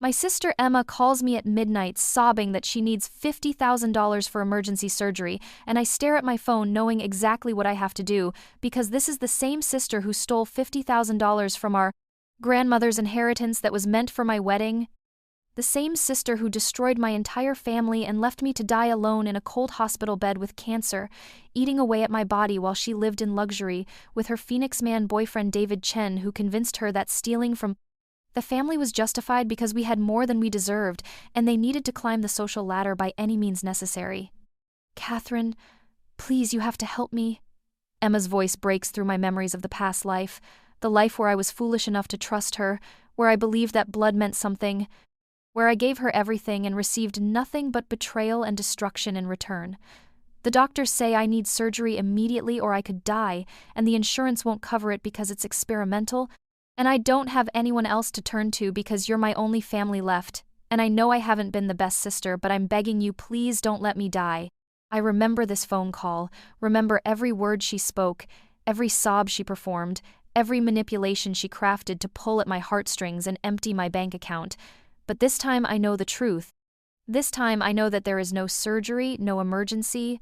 My sister Emma calls me at midnight sobbing that she needs $50,000 for emergency surgery, and I stare at my phone knowing exactly what I have to do, because this is the same sister who stole $50,000 from our grandmother's inheritance that was meant for my wedding. The same sister who destroyed my entire family and left me to die alone in a cold hospital bed with cancer, eating away at my body while she lived in luxury with her Phoenix Man boyfriend David Chen, who convinced her that stealing from the family was justified because we had more than we deserved, and they needed to climb the social ladder by any means necessary. Catherine, please, you have to help me. Emma's voice breaks through my memories of the past life, the life where I was foolish enough to trust her, where I believed that blood meant something, where I gave her everything and received nothing but betrayal and destruction in return. The doctors say I need surgery immediately or I could die, and the insurance won't cover it because it's experimental, and I don't have anyone else to turn to because you're my only family left, and I know I haven't been the best sister, but I'm begging you, please don't let me die. I remember this phone call, remember every word she spoke, every sob she performed, every manipulation she crafted to pull at my heartstrings and empty my bank account. But this time I know the truth. This time I know that there is no surgery, no emergency,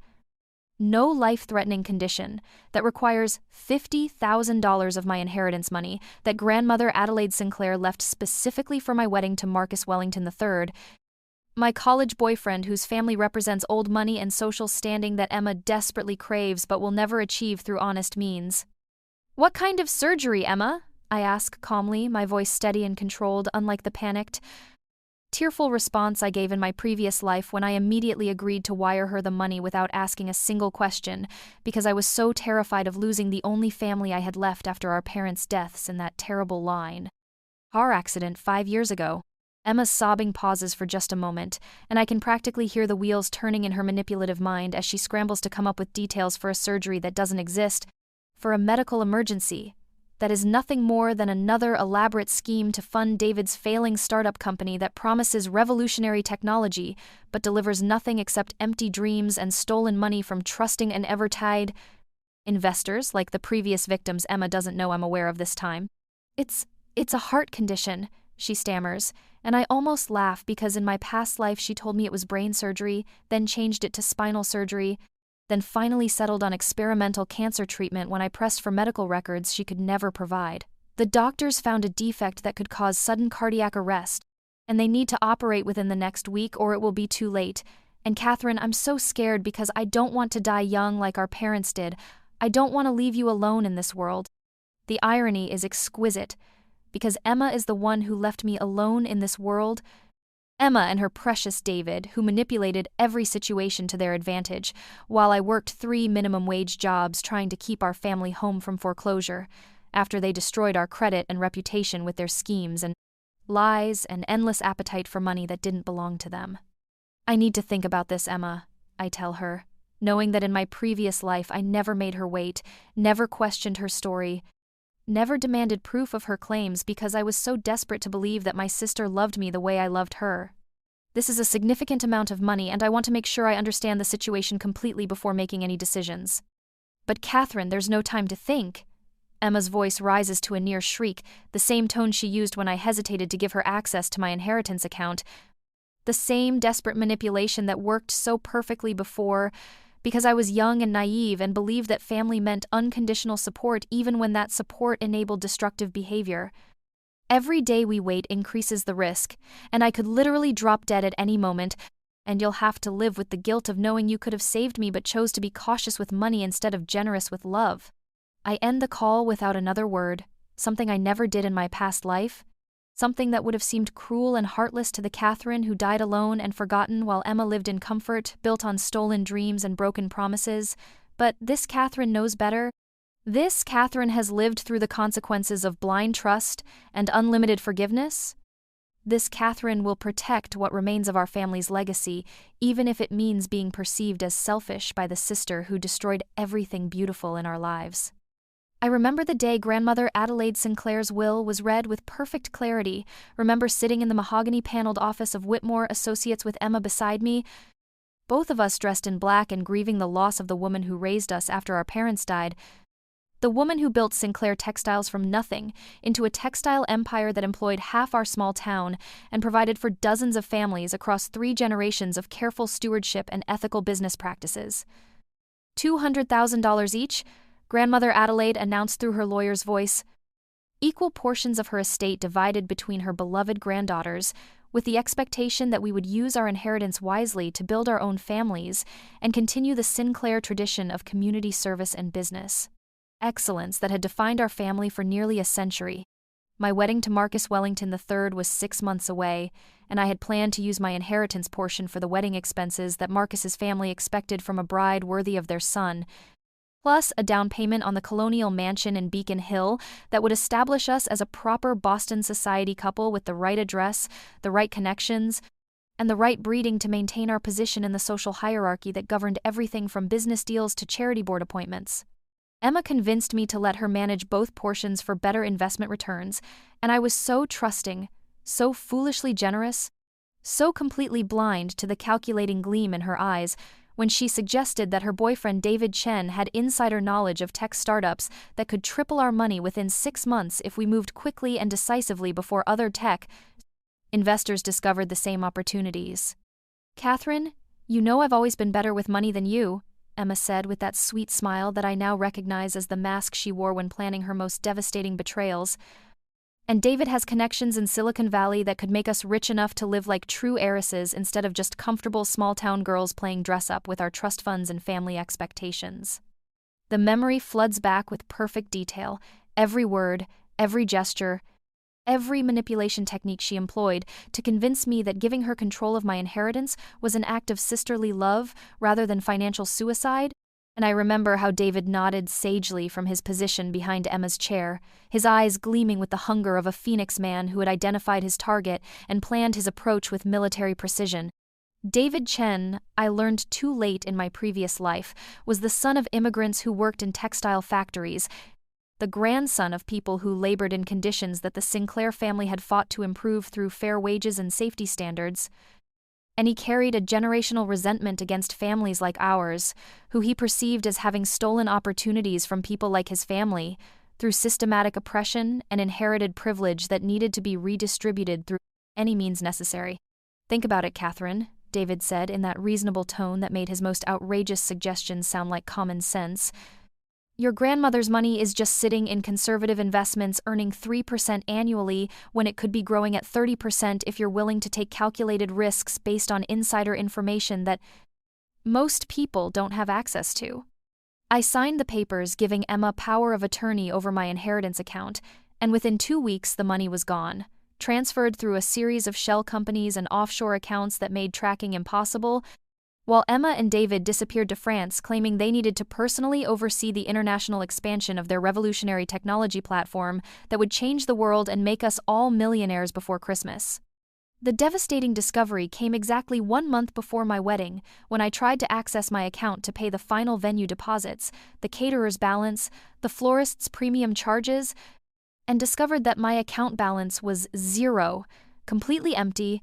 no life-threatening condition that requires $50,000 of my inheritance money that grandmother Adelaide Sinclair left specifically for my wedding to Marcus Wellington III, my college boyfriend whose family represents old money and social standing that Emma desperately craves but will never achieve through honest means. What kind of surgery, Emma? I ask calmly, my voice steady and controlled, unlike the panicked, tearful response I gave in my previous life when I immediately agreed to wire her the money without asking a single question, because I was so terrified of losing the only family I had left after our parents' deaths in that terrible car accident 5 years ago. Emma's sobbing pauses for just a moment, and I can practically hear the wheels turning in her manipulative mind as she scrambles to come up with details for a surgery that doesn't exist, for a medical emergency that is nothing more than another elaborate scheme to fund David's failing startup company that promises revolutionary technology but delivers nothing except empty dreams and stolen money from trusting and ever-tied investors like the previous victims Emma doesn't know I'm aware of this time. It's a heart condition, she stammers, and I almost laugh because in my past life she told me it was brain surgery, then changed it to spinal surgery, then finally settled on experimental cancer treatment when I pressed for medical records she could never provide. The doctors found a defect that could cause sudden cardiac arrest, and they need to operate within the next week or it will be too late. And Catherine, I'm so scared because I don't want to die young like our parents did. I don't want to leave you alone in this world. The irony is exquisite, because Emma is the one who left me alone in this world. Emma and her precious David, who manipulated every situation to their advantage, while I worked 3 minimum wage jobs trying to keep our family home from foreclosure, after they destroyed our credit and reputation with their schemes and lies and endless appetite for money that didn't belong to them. I need to think about this, Emma, I tell her, knowing that in my previous life I never made her wait, never questioned her story, never demanded proof of her claims because I was so desperate to believe that my sister loved me the way I loved her. This is a significant amount of money, and I want to make sure I understand the situation completely before making any decisions. But Catherine, there's no time to think. Emma's voice rises to a near shriek, the same tone she used when I hesitated to give her access to my inheritance account. The same desperate manipulation that worked so perfectly before, because I was young and naive and believed that family meant unconditional support even when that support enabled destructive behavior. Every day we wait increases the risk, and I could literally drop dead at any moment, and you'll have to live with the guilt of knowing you could have saved me but chose to be cautious with money instead of generous with love. I end the call without another word, something I never did in my past life, something that would have seemed cruel and heartless to the Catherine who died alone and forgotten while Emma lived in comfort, built on stolen dreams and broken promises. But this Catherine knows better. This Catherine has lived through the consequences of blind trust and unlimited forgiveness. This Catherine will protect what remains of our family's legacy, even if it means being perceived as selfish by the sister who destroyed everything beautiful in our lives. I remember the day grandmother Adelaide Sinclair's will was read with perfect clarity, remember sitting in the mahogany-paneled office of Whitmore Associates with Emma beside me, both of us dressed in black and grieving the loss of the woman who raised us after our parents died. The woman who built Sinclair Textiles from nothing into a textile empire that employed half our small town and provided for dozens of families across 3 generations of careful stewardship and ethical business practices. $200,000 each, Grandmother Adelaide announced through her lawyer's voice. Equal portions of her estate divided between her beloved granddaughters, with the expectation that we would use our inheritance wisely to build our own families and continue the Sinclair tradition of community service and business excellence that had defined our family for nearly a century. My wedding to Marcus Wellington III was 6 months away, and I had planned to use my inheritance portion for the wedding expenses that Marcus's family expected from a bride worthy of their son, plus a down payment on the colonial mansion in Beacon Hill that would establish us as a proper Boston society couple with the right address, the right connections, and the right breeding to maintain our position in the social hierarchy that governed everything from business deals to charity board appointments. Emma convinced me to let her manage both portions for better investment returns, and I was so trusting, so foolishly generous, so completely blind to the calculating gleam in her eyes when she suggested that her boyfriend David Chen had insider knowledge of tech startups that could triple our money within 6 months if we moved quickly and decisively before other tech investors discovered the same opportunities. "Catherine, you know I've always been better with money than you," Emma said with that sweet smile that I now recognize as the mask she wore when planning her most devastating betrayals. "And David has connections in Silicon Valley that could make us rich enough to live like true heiresses instead of just comfortable small-town girls playing dress-up with our trust funds and family expectations." The memory floods back with perfect detail, every word, every gesture, every manipulation technique she employed to convince me that giving her control of my inheritance was an act of sisterly love rather than financial suicide, and I remember how David nodded sagely from his position behind Emma's chair, his eyes gleaming with the hunger of a phoenix man who had identified his target and planned his approach with military precision. David Chen, I learned too late in my previous life, was the son of immigrants who worked in textile factories, the grandson of people who labored in conditions that the Sinclair family had fought to improve through fair wages and safety standards. And he carried a generational resentment against families like ours, who he perceived as having stolen opportunities from people like his family, through systematic oppression and inherited privilege that needed to be redistributed through any means necessary. "Think about it, Catherine," David said in that reasonable tone that made his most outrageous suggestions sound like common sense. "Your grandmother's money is just sitting in conservative investments earning 3% annually when it could be growing at 30% if you're willing to take calculated risks based on insider information that most people don't have access to." I signed the papers giving Emma power of attorney over my inheritance account, and within 2 weeks the money was gone, transferred through a series of shell companies and offshore accounts that made tracking impossible, while Emma and David disappeared to France claiming they needed to personally oversee the international expansion of their revolutionary technology platform that would change the world and make us all millionaires before Christmas. The devastating discovery came exactly 1 month before my wedding, when I tried to access my account to pay the final venue deposits, the caterer's balance, the florist's premium charges, and discovered that my account balance was 0, completely empty,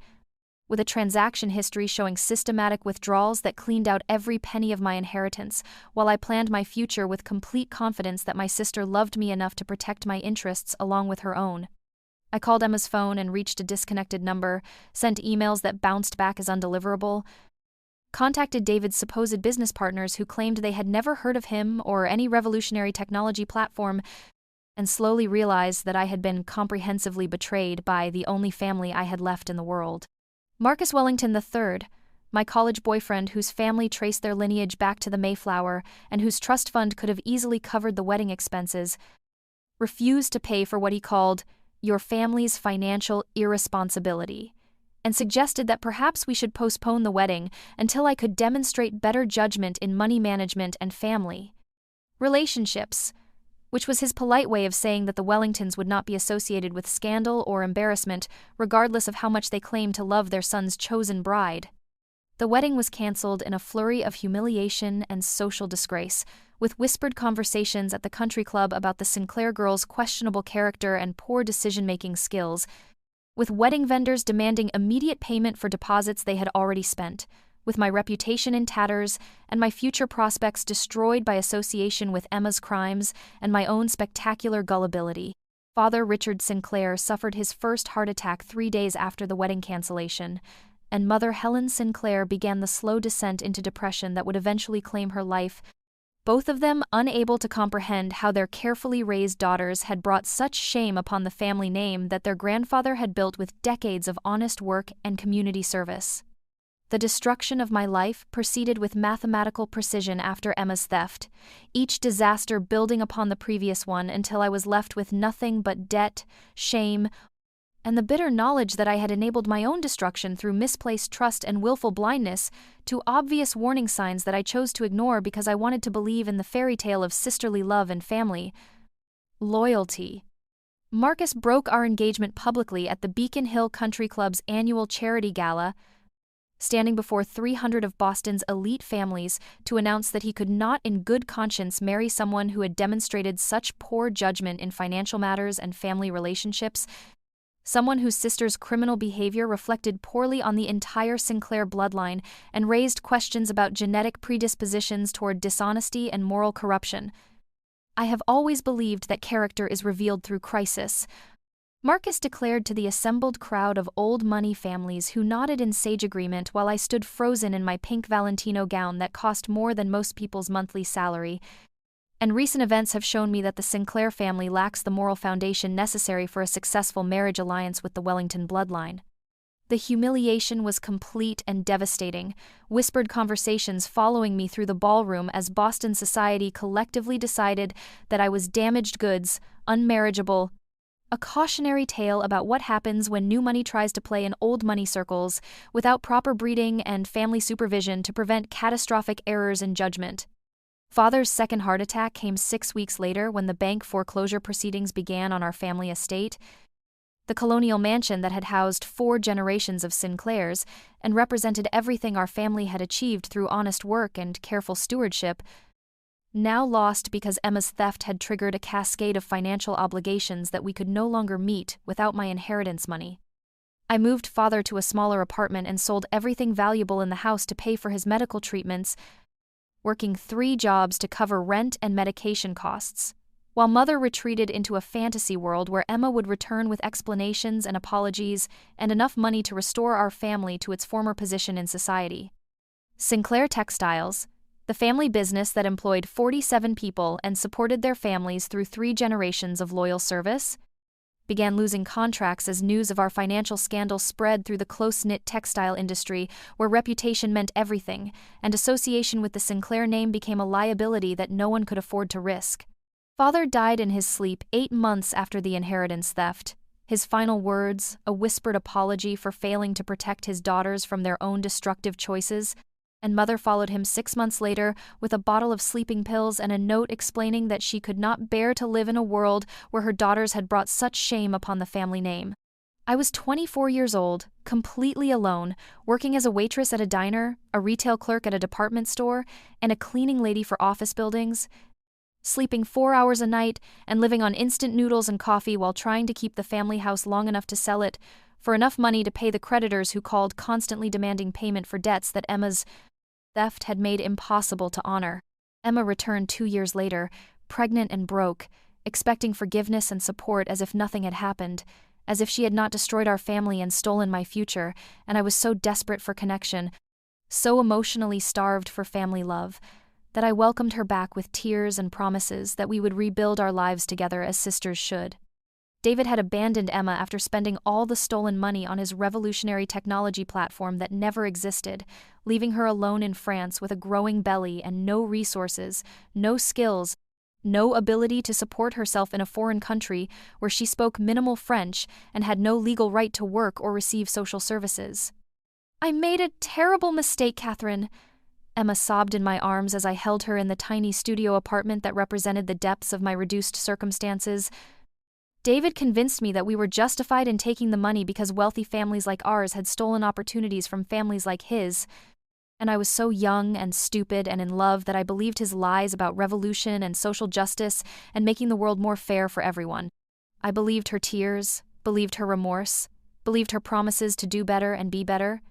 with a transaction history showing systematic withdrawals that cleaned out every penny of my inheritance, while I planned my future with complete confidence that my sister loved me enough to protect my interests along with her own. I called Emma's phone and reached a disconnected number, sent emails that bounced back as undeliverable, contacted David's supposed business partners who claimed they had never heard of him or any revolutionary technology platform, and slowly realized that I had been comprehensively betrayed by the only family I had left in the world. Marcus Wellington III, my college boyfriend whose family traced their lineage back to the Mayflower and whose trust fund could have easily covered the wedding expenses, refused to pay for what he called your family's financial irresponsibility, and suggested that perhaps we should postpone the wedding until I could demonstrate better judgment in money management and family relationships, which was his polite way of saying that the Wellingtons would not be associated with scandal or embarrassment, regardless of how much they claimed to love their son's chosen bride. The wedding was cancelled in a flurry of humiliation and social disgrace, with whispered conversations at the country club about the Sinclair girls' questionable character and poor decision-making skills, with wedding vendors demanding immediate payment for deposits they had already spent, with my reputation in tatters and my future prospects destroyed by association with Emma's crimes and my own spectacular gullibility. Father Richard Sinclair suffered his first heart attack 3 days after the wedding cancellation, and Mother Helen Sinclair began the slow descent into depression that would eventually claim her life, both of them unable to comprehend how their carefully raised daughters had brought such shame upon the family name that their grandfather had built with decades of honest work and community service. The destruction of my life proceeded with mathematical precision after Emma's theft, each disaster building upon the previous one until I was left with nothing but debt, shame, and the bitter knowledge that I had enabled my own destruction through misplaced trust and willful blindness to obvious warning signs that I chose to ignore because I wanted to believe in the fairy tale of sisterly love and family. Loyalty. Marcus broke our engagement publicly at the Beacon Hill Country Club's annual charity gala, standing before 300 of Boston's elite families to announce that he could not in good conscience marry someone who had demonstrated such poor judgment in financial matters and family relationships, someone whose sister's criminal behavior reflected poorly on the entire Sinclair bloodline and raised questions about genetic predispositions toward dishonesty and moral corruption. I have always believed that character is revealed through crisis, Marcus declared to the assembled crowd of old money families who nodded in sage agreement while I stood frozen in my pink Valentino gown that cost more than most people's monthly salary. And recent events have shown me that the Sinclair family lacks the moral foundation necessary for a successful marriage alliance with the Wellington bloodline. The humiliation was complete and devastating, whispered conversations following me through the ballroom as Boston society collectively decided that I was damaged goods, unmarriageable, a cautionary tale about what happens when new money tries to play in old money circles without proper breeding and family supervision to prevent catastrophic errors in judgment. Father's second heart attack came 6 weeks later when the bank foreclosure proceedings began on our family estate. The colonial mansion that had housed 4 generations of Sinclairs and represented everything our family had achieved through honest work and careful stewardship, now lost because Emma's theft had triggered a cascade of financial obligations that we could no longer meet without my inheritance money. I moved Father to a smaller apartment and sold everything valuable in the house to pay for his medical treatments, working 3 jobs to cover rent and medication costs, while Mother retreated into a fantasy world where Emma would return with explanations and apologies and enough money to restore our family to its former position in society. Sinclair Textiles, the family business that employed 47 people and supported their families through 3 generations of loyal service, began losing contracts as news of our financial scandal spread through the close-knit textile industry where reputation meant everything, and association with the Sinclair name became a liability that no one could afford to risk. Father died in his sleep 8 months after the inheritance theft. His final words, a whispered apology for failing to protect his daughters from their own destructive choices, and Mother followed him 6 months later with a bottle of sleeping pills and a note explaining that she could not bear to live in a world where her daughters had brought such shame upon the family name. I was 24 years old, completely alone, working as a waitress at a diner, a retail clerk at a department store, and a cleaning lady for office buildings, sleeping 4 hours a night and living on instant noodles and coffee while trying to keep the family house long enough to sell it, for enough money to pay the creditors who called constantly demanding payment for debts that Emma's theft had made impossible to honor. Emma returned 2 years later, pregnant and broke, expecting forgiveness and support as if nothing had happened, as if she had not destroyed our family and stolen my future, and I was so desperate for connection, so emotionally starved for family love, that I welcomed her back with tears and promises that we would rebuild our lives together as sisters should. David had abandoned Emma after spending all the stolen money on his revolutionary technology platform that never existed, leaving her alone in France with a growing belly and no resources, no skills, no ability to support herself in a foreign country where she spoke minimal French and had no legal right to work or receive social services. "I made a terrible mistake, Catherine," Emma sobbed in my arms as I held her in the tiny studio apartment that represented the depths of my reduced circumstances. David convinced me that we were justified in taking the money because wealthy families like ours had stolen opportunities from families like his, and I was so young and stupid and in love that I believed his lies about revolution and social justice and making the world more fair for everyone. I believed her tears, believed her remorse, believed her promises to do better and be better.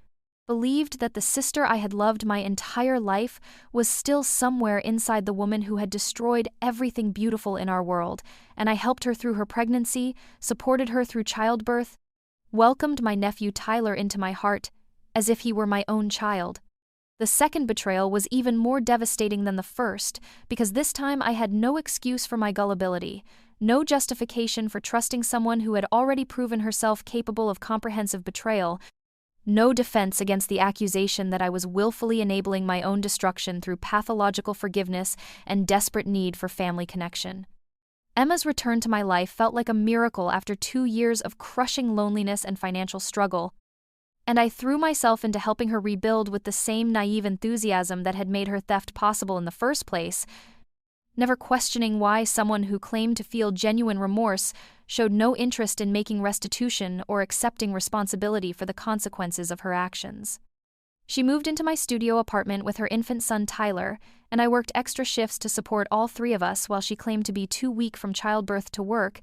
Believed that the sister I had loved my entire life was still somewhere inside the woman who had destroyed everything beautiful in our world, and I helped her through her pregnancy, supported her through childbirth, welcomed my nephew Tyler into my heart, as if he were my own child. The second betrayal was even more devastating than the first, because this time I had no excuse for my gullibility, no justification for trusting someone who had already proven herself capable of comprehensive betrayal, no defense against the accusation that I was willfully enabling my own destruction through pathological forgiveness and desperate need for family connection. Emma's return to my life felt like a miracle after 2 years of crushing loneliness and financial struggle, and I threw myself into helping her rebuild with the same naive enthusiasm that had made her theft possible in the first place, never questioning why someone who claimed to feel genuine remorse showed no interest in making restitution or accepting responsibility for the consequences of her actions. She moved into my studio apartment with her infant son Tyler, and I worked extra shifts to support all 3 of us while she claimed to be too weak from childbirth to work,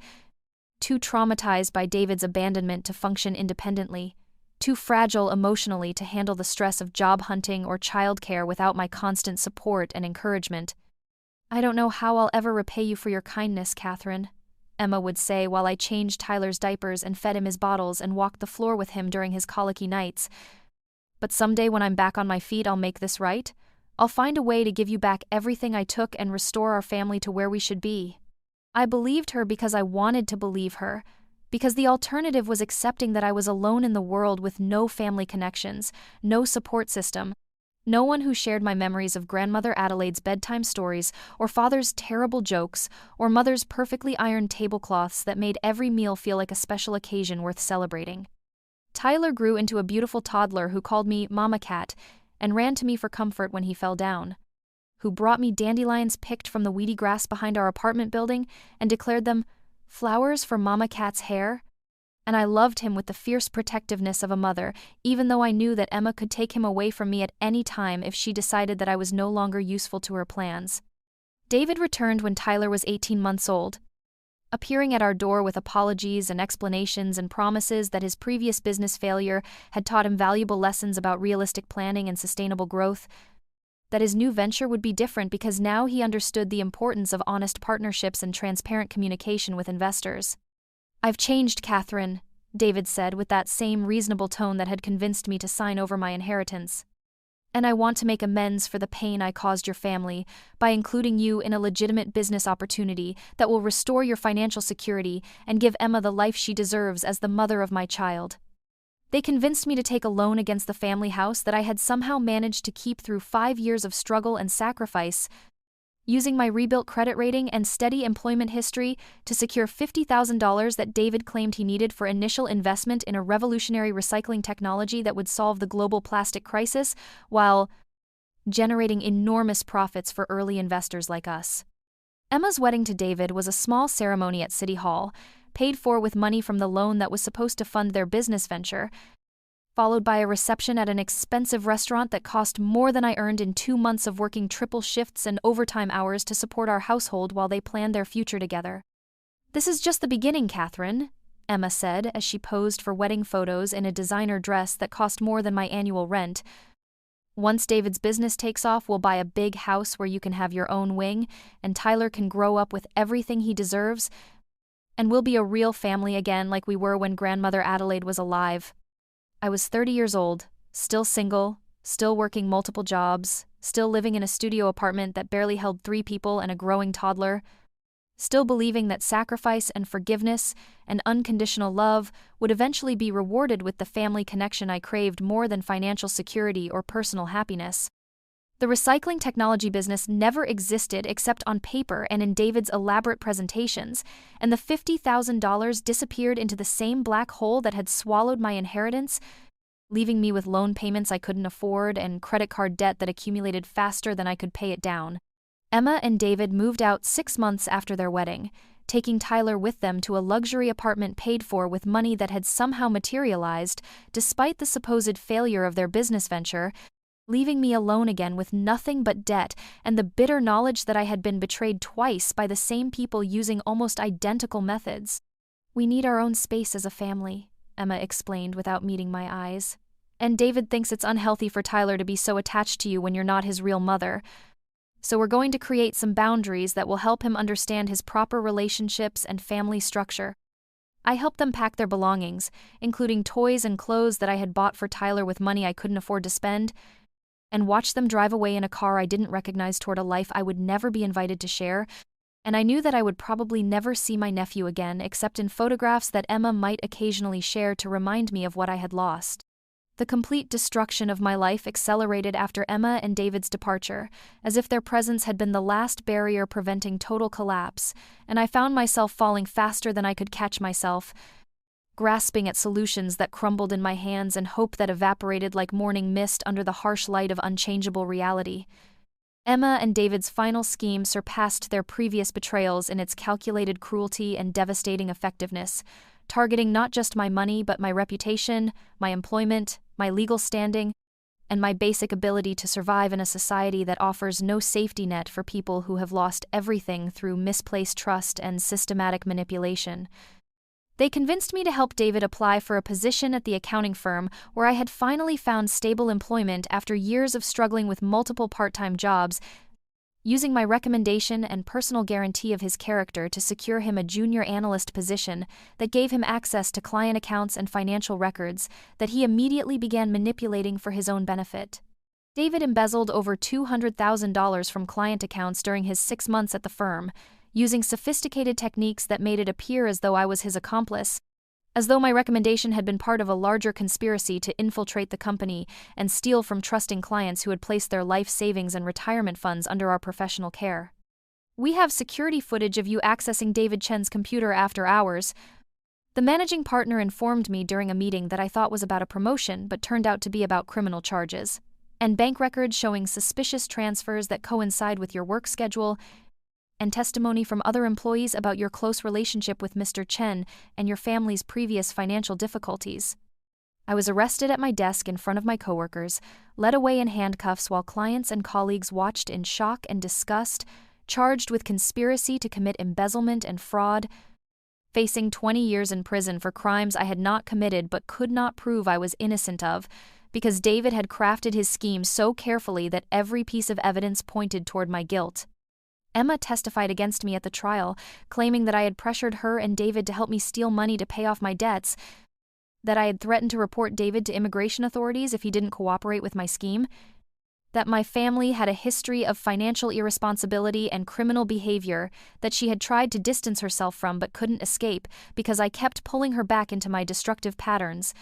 too traumatized by David's abandonment to function independently, too fragile emotionally to handle the stress of job hunting or childcare without my constant support and encouragement. "I don't know how I'll ever repay you for your kindness, Catherine," Emma would say while I changed Tyler's diapers and fed him his bottles and walked the floor with him during his colicky nights. "But someday when I'm back on my feet, I'll make this right. I'll find a way to give you back everything I took and restore our family to where we should be." I believed her because I wanted to believe her, because the alternative was accepting that I was alone in the world with no family connections, no support system, no one who shared my memories of grandmother Adelaide's bedtime stories, or father's terrible jokes, or mother's perfectly ironed tablecloths that made every meal feel like a special occasion worth celebrating. Tyler grew into a beautiful toddler who called me Mama Cat and ran to me for comfort when he fell down, who brought me dandelions picked from the weedy grass behind our apartment building and declared them flowers for Mama Cat's hair. And I loved him with the fierce protectiveness of a mother, even though I knew that Emma could take him away from me at any time if she decided that I was no longer useful to her plans. David returned when Tyler was 18 months old, appearing at our door with apologies and explanations and promises that his previous business failure had taught him valuable lessons about realistic planning and sustainable growth, that his new venture would be different because now he understood the importance of honest partnerships and transparent communication with investors. "I've changed, Catherine," David said with that same reasonable tone that had convinced me to sign over my inheritance. "And I want to make amends for the pain I caused your family by including you in a legitimate business opportunity that will restore your financial security and give Emma the life she deserves as the mother of my child." They convinced me to take a loan against the family house that I had somehow managed to keep through 5 years of struggle and sacrifice, using my rebuilt credit rating and steady employment history to secure $50,000 that David claimed he needed for initial investment in a revolutionary recycling technology that would solve the global plastic crisis, while generating enormous profits for early investors like us. Emma's wedding to David was a small ceremony at City Hall, paid for with money from the loan that was supposed to fund their business venture, followed by a reception at an expensive restaurant that cost more than I earned in 2 months of working triple shifts and overtime hours to support our household while they planned their future together. "This is just the beginning, Catherine," Emma said as she posed for wedding photos in a designer dress that cost more than my annual rent. "Once David's business takes off, we'll buy a big house where you can have your own wing, and Tyler can grow up with everything he deserves, and we'll be a real family again like we were when grandmother Adelaide was alive." I was 30 years old, still single, still working multiple jobs, still living in a studio apartment that barely held 3 people and a growing toddler, still believing that sacrifice and forgiveness and unconditional love would eventually be rewarded with the family connection I craved more than financial security or personal happiness. The recycling technology business never existed except on paper and in David's elaborate presentations, and the $50,000 disappeared into the same black hole that had swallowed my inheritance, leaving me with loan payments I couldn't afford and credit card debt that accumulated faster than I could pay it down. Emma and David moved out 6 months after their wedding, taking Tyler with them to a luxury apartment paid for with money that had somehow materialized, despite the supposed failure of their business venture, leaving me alone again with nothing but debt and the bitter knowledge that I had been betrayed twice by the same people using almost identical methods. "We need our own space as a family," Emma explained without meeting my eyes. And David thinks it's unhealthy for Tyler to be so attached to you when you're not his real mother. So we're going to create some boundaries that will help him understand his proper relationships and family structure. I helped them pack their belongings, including toys and clothes that I had bought for Tyler with money I couldn't afford to spend, and watched them drive away in a car I didn't recognize toward a life I would never be invited to share, and I knew that I would probably never see my nephew again except in photographs that Emma might occasionally share to remind me of what I had lost. The complete destruction of my life accelerated after Emma and David's departure, as if their presence had been the last barrier preventing total collapse, and I found myself falling faster than I could catch myself, grasping at solutions that crumbled in my hands and hope that evaporated like morning mist under the harsh light of unchangeable reality. Emma and David's final scheme surpassed their previous betrayals in its calculated cruelty and devastating effectiveness, targeting not just my money but my reputation, my employment, my legal standing, and my basic ability to survive in a society that offers no safety net for people who have lost everything through misplaced trust and systematic manipulation. They convinced me to help David apply for a position at the accounting firm where I had finally found stable employment after years of struggling with multiple part-time jobs, using my recommendation and personal guarantee of his character to secure him a junior analyst position that gave him access to client accounts and financial records that he immediately began manipulating for his own benefit. David embezzled over $200,000 from client accounts during his 6 months at the firm, using sophisticated techniques that made it appear as though I was his accomplice, as though my recommendation had been part of a larger conspiracy to infiltrate the company and steal from trusting clients who had placed their life savings and retirement funds under our professional care. We have security footage of you accessing David Chen's computer after hours. The managing partner informed me during a meeting that I thought was about a promotion but turned out to be about criminal charges, and bank records showing suspicious transfers that coincide with your work schedule, and testimony from other employees about your close relationship with Mr. Chen and your family's previous financial difficulties. I was arrested at my desk in front of my coworkers, led away in handcuffs while clients and colleagues watched in shock and disgust, charged with conspiracy to commit embezzlement and fraud, facing 20 years in prison for crimes I had not committed but could not prove I was innocent of, because David had crafted his scheme so carefully that every piece of evidence pointed toward my guilt. Emma testified against me at the trial, claiming that I had pressured her and David to help me steal money to pay off my debts, that I had threatened to report David to immigration authorities if he didn't cooperate with my scheme, that my family had a history of financial irresponsibility and criminal behavior that she had tried to distance herself from but couldn't escape because I kept pulling her back into my destructive patterns.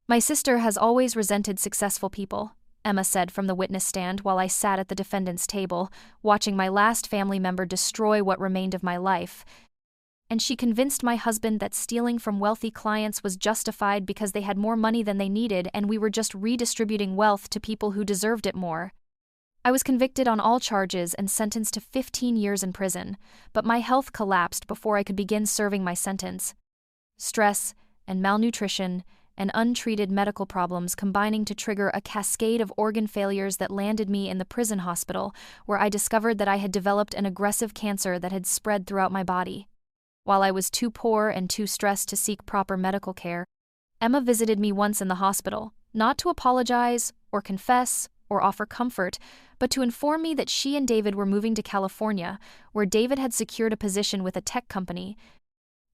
My sister has always resented successful people, Emma said from the witness stand while I sat at the defendant's table, watching my last family member destroy what remained of my life. And she convinced my husband that stealing from wealthy clients was justified because they had more money than they needed and we were just redistributing wealth to people who deserved it more. I was convicted on all charges and sentenced to 15 years in prison, but my health collapsed before I could begin serving my sentence. Stress and malnutrition and untreated medical problems combining to trigger a cascade of organ failures that landed me in the prison hospital, where I discovered that I had developed an aggressive cancer that had spread throughout my body. While I was too poor and too stressed to seek proper medical care, Emma visited me once in the hospital, not to apologize or confess or offer comfort, but to inform me that she and David were moving to California, where David had secured a position with a tech company,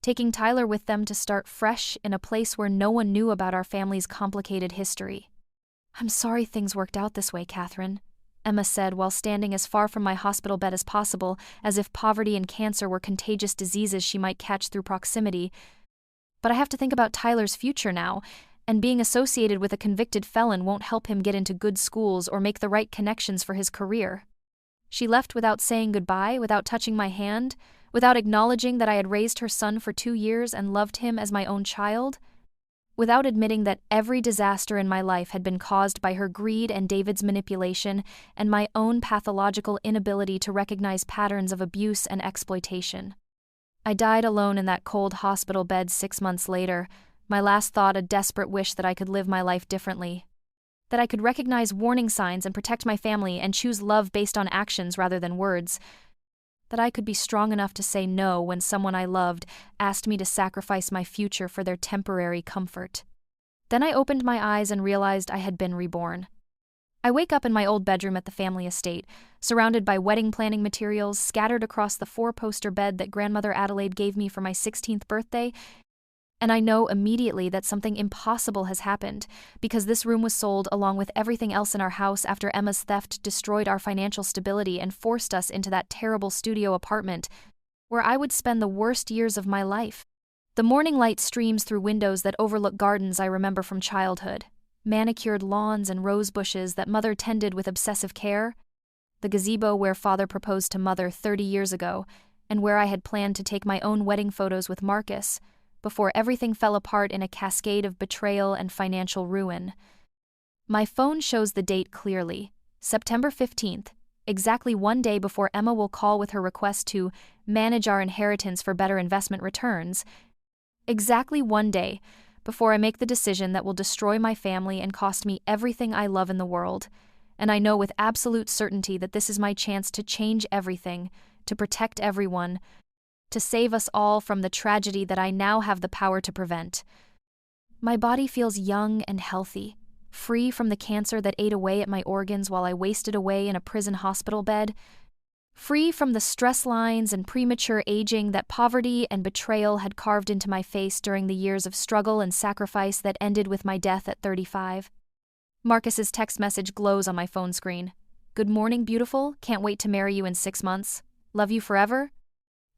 taking Tyler with them to start fresh in a place where no one knew about our family's complicated history. "I'm sorry things worked out this way, Catherine," Emma said while standing as far from my hospital bed as possible, as if poverty and cancer were contagious diseases she might catch through proximity. "But I have to think about Tyler's future now, and being associated with a convicted felon won't help him get into good schools or make the right connections for his career." She left without saying goodbye, without touching my hand, without acknowledging that I had raised her son for 2 years and loved him as my own child, without admitting that every disaster in my life had been caused by her greed and David's manipulation and my own pathological inability to recognize patterns of abuse and exploitation. I died alone in that cold hospital bed 6 months later, my last thought a desperate wish that I could live my life differently, that I could recognize warning signs and protect my family and choose love based on actions rather than words, that I could be strong enough to say no when someone I loved asked me to sacrifice my future for their temporary comfort. Then I opened my eyes and realized I had been reborn. I wake up in my old bedroom at the family estate, surrounded by wedding planning materials scattered across the four-poster bed that Grandmother Adelaide gave me for my 16th birthday, and I know immediately that something impossible has happened, because this room was sold along with everything else in our house after Emma's theft destroyed our financial stability and forced us into that terrible studio apartment, where I would spend the worst years of my life. The morning light streams through windows that overlook gardens I remember from childhood, manicured lawns and rose bushes that Mother tended with obsessive care, the gazebo where Father proposed to Mother 30 years ago, and where I had planned to take my own wedding photos with Marcus, before everything fell apart in a cascade of betrayal and financial ruin. My phone shows the date clearly, September 15th, exactly one day before Emma will call with her request to manage our inheritance for better investment returns. Exactly one day before I make the decision that will destroy my family and cost me everything I love in the world. And I know with absolute certainty that this is my chance to change everything, to protect everyone, to save us all from the tragedy that I now have the power to prevent. My body feels young and healthy, free from the cancer that ate away at my organs while I wasted away in a prison hospital bed, free from the stress lines and premature aging that poverty and betrayal had carved into my face during the years of struggle and sacrifice that ended with my death at 35. Marcus's text message glows on my phone screen. "Good morning, beautiful. Can't wait to marry you in 6 months. Love you forever."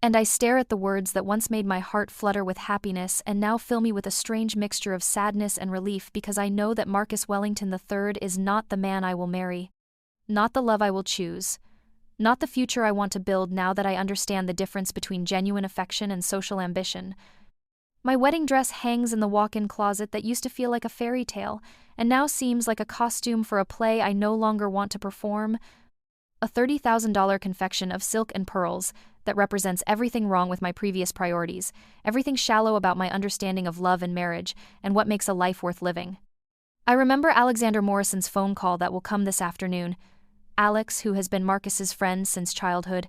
And I stare at the words that once made my heart flutter with happiness and now fill me with a strange mixture of sadness and relief, because I know that Marcus Wellington III is not the man I will marry, not the love I will choose, not the future I want to build now that I understand the difference between genuine affection and social ambition. My wedding dress hangs in the walk-in closet that used to feel like a fairy tale and now seems like a costume for a play I no longer want to perform. A $30,000 confection of silk and pearls that represents everything wrong with my previous priorities, everything shallow about my understanding of love and marriage, and what makes a life worth living. I remember Alexander Morrison's phone call that will come this afternoon. Alex, who has been Marcus's friend since childhood.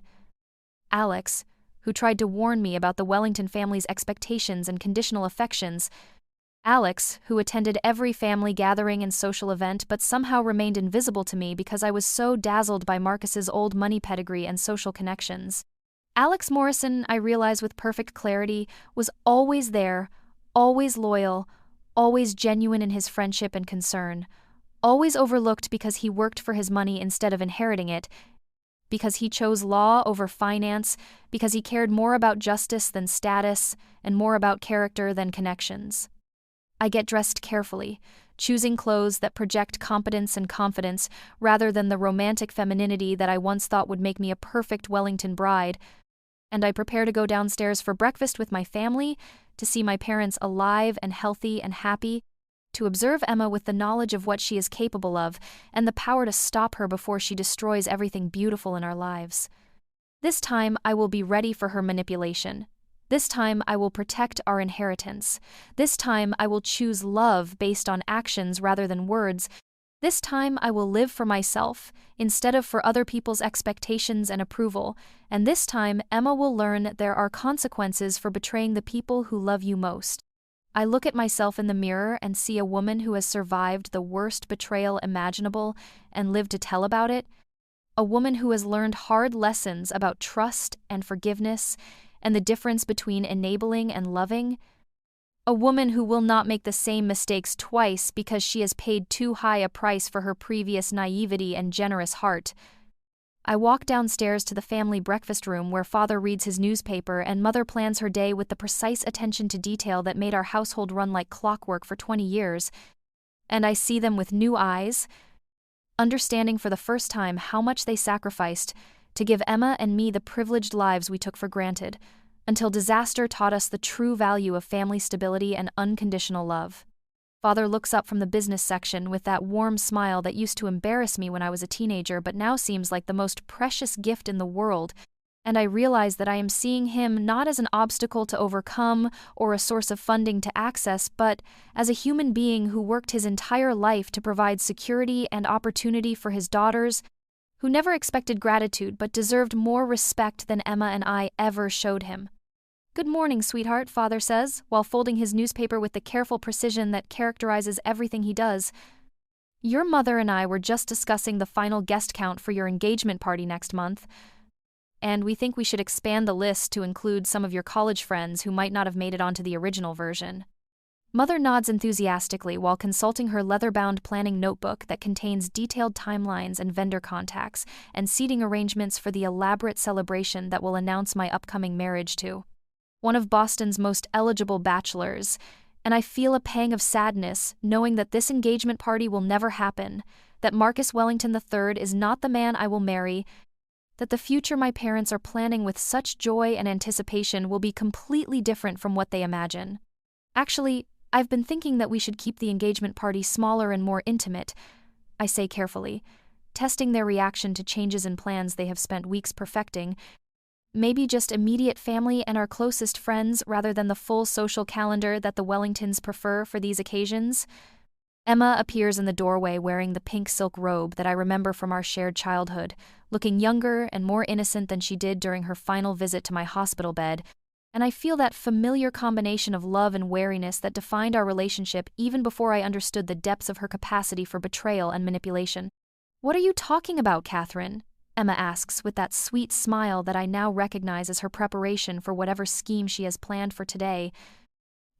Alex, who tried to warn me about the Wellington family's expectations and conditional affections. Alex, who attended every family gathering and social event but somehow remained invisible to me because I was so dazzled by Marcus's old money pedigree and social connections. Alex Morrison, I realize with perfect clarity, was always there, always loyal, always genuine in his friendship and concern, always overlooked because he worked for his money instead of inheriting it, because he chose law over finance, because he cared more about justice than status, and more about character than connections. I get dressed carefully, choosing clothes that project competence and confidence rather than the romantic femininity that I once thought would make me a perfect Wellington bride, and I prepare to go downstairs for breakfast with my family, to see my parents alive and healthy and happy, to observe Emma with the knowledge of what she is capable of and the power to stop her before she destroys everything beautiful in our lives. This time I will be ready for her manipulation. This time I will protect our inheritance. This time I will choose love based on actions rather than words. This time I will live for myself instead of for other people's expectations and approval. And this time Emma will learn there are consequences for betraying the people who love you most. I look at myself in the mirror and see a woman who has survived the worst betrayal imaginable and lived to tell about it. A woman who has learned hard lessons about trust and forgiveness and the difference between enabling and loving. A woman who will not make the same mistakes twice because she has paid too high a price for her previous naivety and generous heart. I walk downstairs to the family breakfast room where Father reads his newspaper and Mother plans her day with the precise attention to detail that made our household run like clockwork for 20 years. And I see them with new eyes, understanding for the first time how much they sacrificed to give Emma and me the privileged lives we took for granted, until disaster taught us the true value of family stability and unconditional love. Father looks up from the business section with that warm smile that used to embarrass me when I was a teenager but now seems like the most precious gift in the world, and I realize that I am seeing him not as an obstacle to overcome or a source of funding to access, but as a human being who worked his entire life to provide security and opportunity for his daughters, who never expected gratitude but deserved more respect than Emma and I ever showed him. "Good morning, sweetheart," father says, while folding his newspaper with the careful precision that characterizes everything he does. "Your mother and I were just discussing the final guest count for your engagement party next month, and we think we should expand the list to include some of your college friends who might not have made it onto the original version." Mother nods enthusiastically while consulting her leather-bound planning notebook that contains detailed timelines and vendor contacts and seating arrangements for the elaborate celebration that will announce my upcoming marriage to one of Boston's most eligible bachelors, and I feel a pang of sadness knowing that this engagement party will never happen, that Marcus Wellington III is not the man I will marry, that the future my parents are planning with such joy and anticipation will be completely different from what they imagine. Actually, I've been thinking that we should keep the engagement party smaller and more intimate, I say carefully, testing their reaction to changes in plans they have spent weeks perfecting. Maybe just immediate family and our closest friends rather than the full social calendar that the Wellingtons prefer for these occasions. Emma appears in the doorway wearing the pink silk robe that I remember from our shared childhood, looking younger and more innocent than she did during her final visit to my hospital bed, and I feel that familiar combination of love and wariness that defined our relationship even before I understood the depths of her capacity for betrayal and manipulation. "What are you talking about, Catherine?" Emma asks with that sweet smile that I now recognize as her preparation for whatever scheme she has planned for today.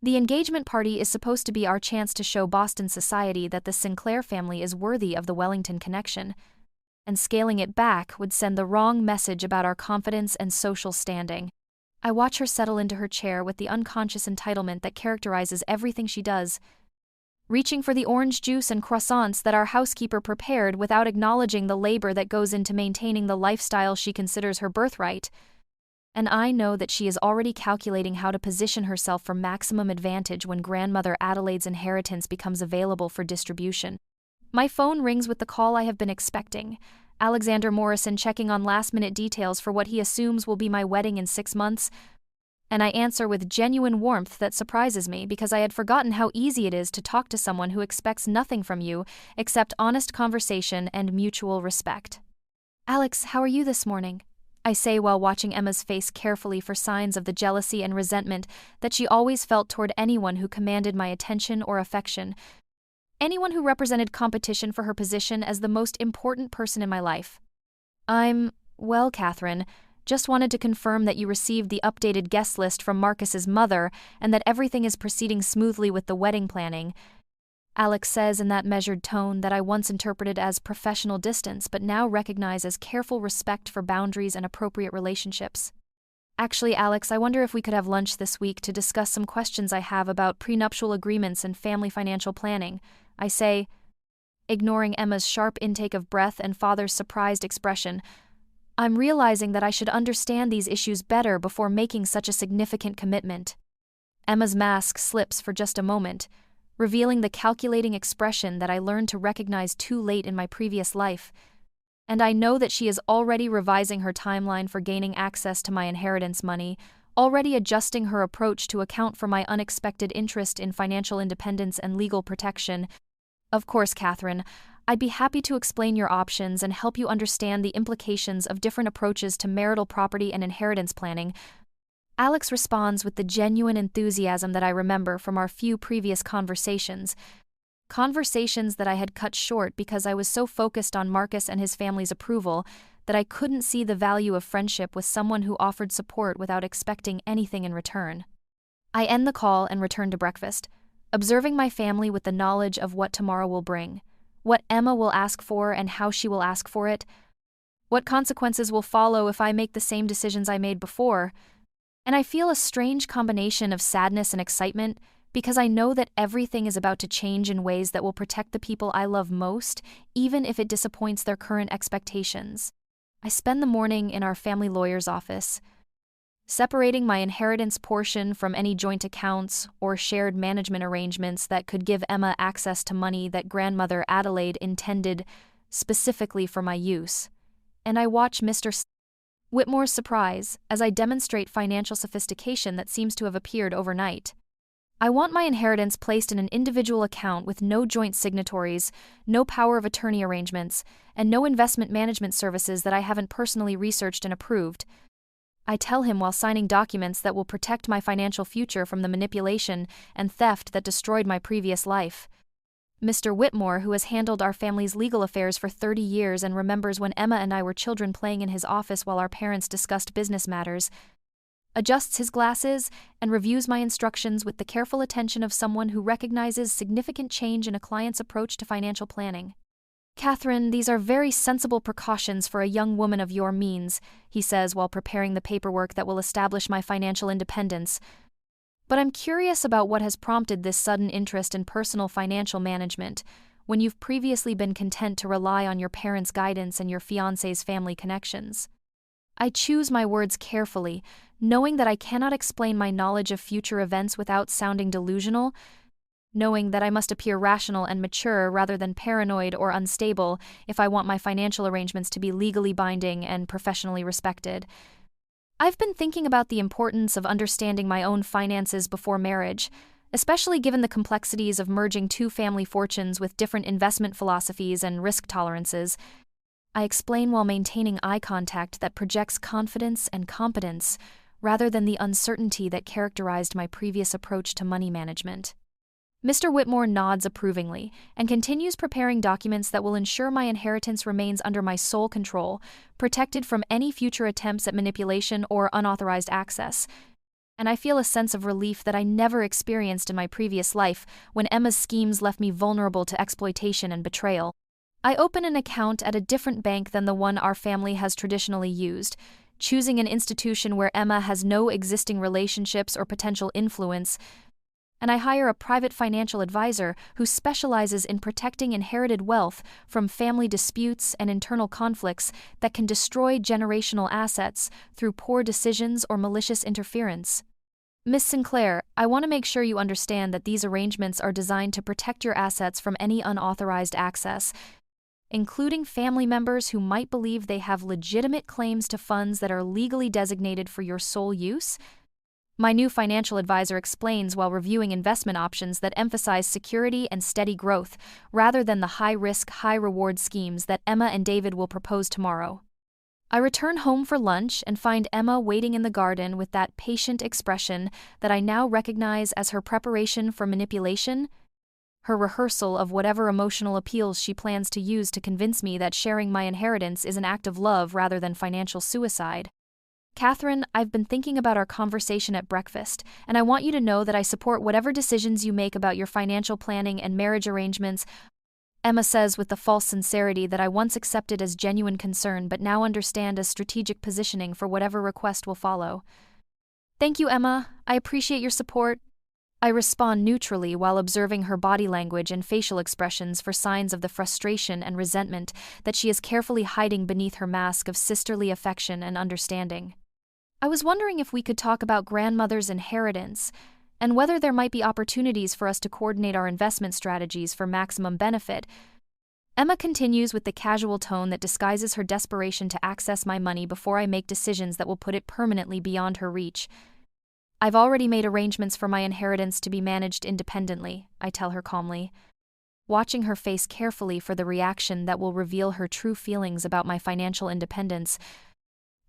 "The engagement party is supposed to be our chance to show Boston society that the Sinclair family is worthy of the Wellington connection, and scaling it back would send the wrong message about our confidence and social standing." I watch her settle into her chair with the unconscious entitlement that characterizes everything she does, reaching for the orange juice and croissants that our housekeeper prepared without acknowledging the labor that goes into maintaining the lifestyle she considers her birthright. And I know that she is already calculating how to position herself for maximum advantage when grandmother Adelaide's inheritance becomes available for distribution. My phone rings with the call I have been expecting. Alexander Morrison checking on last-minute details for what he assumes will be my wedding in 6 months, and I answer with genuine warmth that surprises me because I had forgotten how easy it is to talk to someone who expects nothing from you except honest conversation and mutual respect. "Alex, how are you this morning?" I say while watching Emma's face carefully for signs of the jealousy and resentment that she always felt toward anyone who commanded my attention or affection, anyone who represented competition for her position as the most important person in my life. "I'm well, Catherine. Just wanted to confirm that you received the updated guest list from Marcus's mother and that everything is proceeding smoothly with the wedding planning," Alex says in that measured tone that I once interpreted as professional distance but now recognize as careful respect for boundaries and appropriate relationships. "Actually, Alex, I wonder if we could have lunch this week to discuss some questions I have about prenuptial agreements and family financial planning," I say, ignoring Emma's sharp intake of breath and father's surprised expression. I'm realizing that I should understand these issues better before making such a significant commitment. Emma's mask slips for just a moment, revealing the calculating expression that I learned to recognize too late in my previous life, and I know that she is already revising her timeline for gaining access to my inheritance money, already adjusting her approach to account for my unexpected interest in financial independence and legal protection. "Of course, Catherine, I'd be happy to explain your options and help you understand the implications of different approaches to marital property and inheritance planning," Alex responds with the genuine enthusiasm that I remember from our few previous conversations that I had cut short because I was so focused on Marcus and his family's approval that I couldn't see the value of friendship with someone who offered support without expecting anything in return. I end the call and return to breakfast, observing my family with the knowledge of what tomorrow will bring, what Emma will ask for and how she will ask for it, what consequences will follow if I make the same decisions I made before, and I feel a strange combination of sadness and excitement because I know that everything is about to change in ways that will protect the people I love most, even if it disappoints their current expectations. I spend the morning in our family lawyer's office, separating my inheritance portion from any joint accounts or shared management arrangements that could give Emma access to money that grandmother Adelaide intended specifically for my use. And I watch Mr. Whitmore's surprise as I demonstrate financial sophistication that seems to have appeared overnight. I want my inheritance placed in an individual account with no joint signatories, no power of attorney arrangements, and no investment management services that I haven't personally researched and approved. I tell him while signing documents that will protect my financial future from the manipulation and theft that destroyed my previous life. Mr. Whitmore, who has handled our family's legal affairs for 30 years and remembers when Emma and I were children playing in his office while our parents discussed business matters, adjusts his glasses and reviews my instructions with the careful attention of someone who recognizes significant change in a client's approach to financial planning. "Catherine, these are very sensible precautions for a young woman of your means," he says while preparing the paperwork that will establish my financial independence. "But I'm curious about what has prompted this sudden interest in personal financial management, when you've previously been content to rely on your parents' guidance and your fiancé's family connections." I choose my words carefully, knowing that I cannot explain my knowledge of future events without sounding delusional, knowing that I must appear rational and mature rather than paranoid or unstable if I want my financial arrangements to be legally binding and professionally respected. I've been thinking about the importance of understanding my own finances before marriage, especially given the complexities of merging two family fortunes with different investment philosophies and risk tolerances. I explain while maintaining eye contact that projects confidence and competence, rather than the uncertainty that characterized my previous approach to money management. Mr. Whitmore nods approvingly and continues preparing documents that will ensure my inheritance remains under my sole control, protected from any future attempts at manipulation or unauthorized access. And I feel a sense of relief that I never experienced in my previous life when Emma's schemes left me vulnerable to exploitation and betrayal. I open an account at a different bank than the one our family has traditionally used, choosing an institution where Emma has no existing relationships or potential influence, and I hire a private financial advisor who specializes in protecting inherited wealth from family disputes and internal conflicts that can destroy generational assets through poor decisions or malicious interference. Miss Sinclair, I want to make sure you understand that these arrangements are designed to protect your assets from any unauthorized access, including family members who might believe they have legitimate claims to funds that are legally designated for your sole use. My new financial advisor explains while reviewing investment options that emphasize security and steady growth, rather than the high-risk, high-reward schemes that Emma and David will propose tomorrow. I return home for lunch and find Emma waiting in the garden with that patient expression that I now recognize as her preparation for manipulation, her rehearsal of whatever emotional appeals she plans to use to convince me that sharing my inheritance is an act of love rather than financial suicide. "Catherine, I've been thinking about our conversation at breakfast, and I want you to know that I support whatever decisions you make about your financial planning and marriage arrangements," Emma says with the false sincerity that I once accepted as genuine concern but now understand as strategic positioning for whatever request will follow. "Thank you, Emma. I appreciate your support." I respond neutrally while observing her body language and facial expressions for signs of the frustration and resentment that she is carefully hiding beneath her mask of sisterly affection and understanding. I was wondering if we could talk about grandmother's inheritance and whether there might be opportunities for us to coordinate our investment strategies for maximum benefit. Emma continues with the casual tone that disguises her desperation to access my money before I make decisions that will put it permanently beyond her reach. "I've already made arrangements for my inheritance to be managed independently," I tell her calmly, watching her face carefully for the reaction that will reveal her true feelings about my financial independence.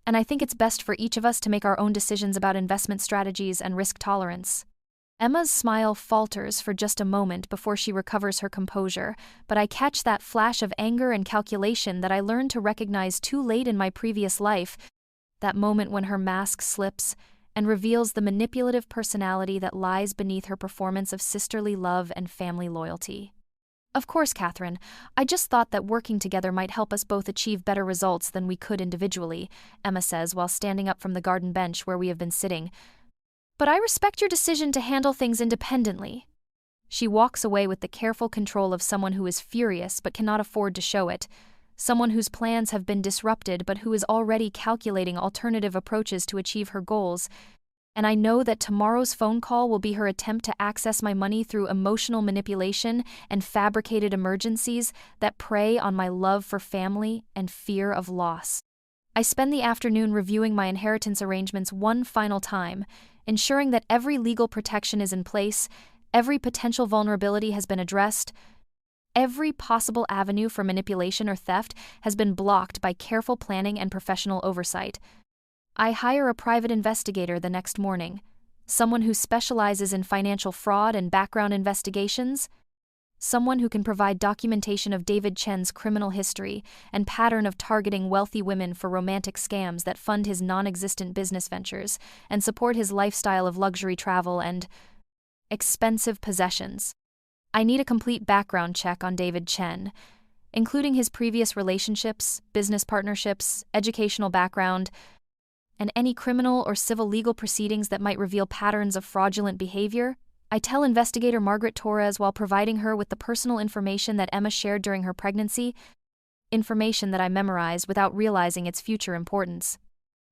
"And I think it's best for each of us to make our own decisions about investment strategies and risk tolerance." Emma's smile falters for just a moment before she recovers her composure, but I catch that flash of anger and calculation that I learned to recognize too late in my previous life, that moment when her mask slips and reveals the manipulative personality that lies beneath her performance of sisterly love and family loyalty. "Of course, Catherine, I just thought that working together might help us both achieve better results than we could individually," Emma says while standing up from the garden bench where we have been sitting. "But I respect your decision to handle things independently." She walks away with the careful control of someone who is furious but cannot afford to show it, someone whose plans have been disrupted but who is already calculating alternative approaches to achieve her goals. And I know that tomorrow's phone call will be her attempt to access my money through emotional manipulation and fabricated emergencies that prey on my love for family and fear of loss. I spend the afternoon reviewing my inheritance arrangements one final time, ensuring that every legal protection is in place, every potential vulnerability has been addressed, every possible avenue for manipulation or theft has been blocked by careful planning and professional oversight. I hire a private investigator the next morning, someone who specializes in financial fraud and background investigations, someone who can provide documentation of David Chen's criminal history and pattern of targeting wealthy women for romantic scams that fund his non-existent business ventures and support his lifestyle of luxury travel and expensive possessions. I need a complete background check on David Chen, including his previous relationships, business partnerships, educational background, and any criminal or civil legal proceedings that might reveal patterns of fraudulent behavior. I tell investigator Margaret Torres while providing her with the personal information that Emma shared during her pregnancy, information that I memorized without realizing its future importance.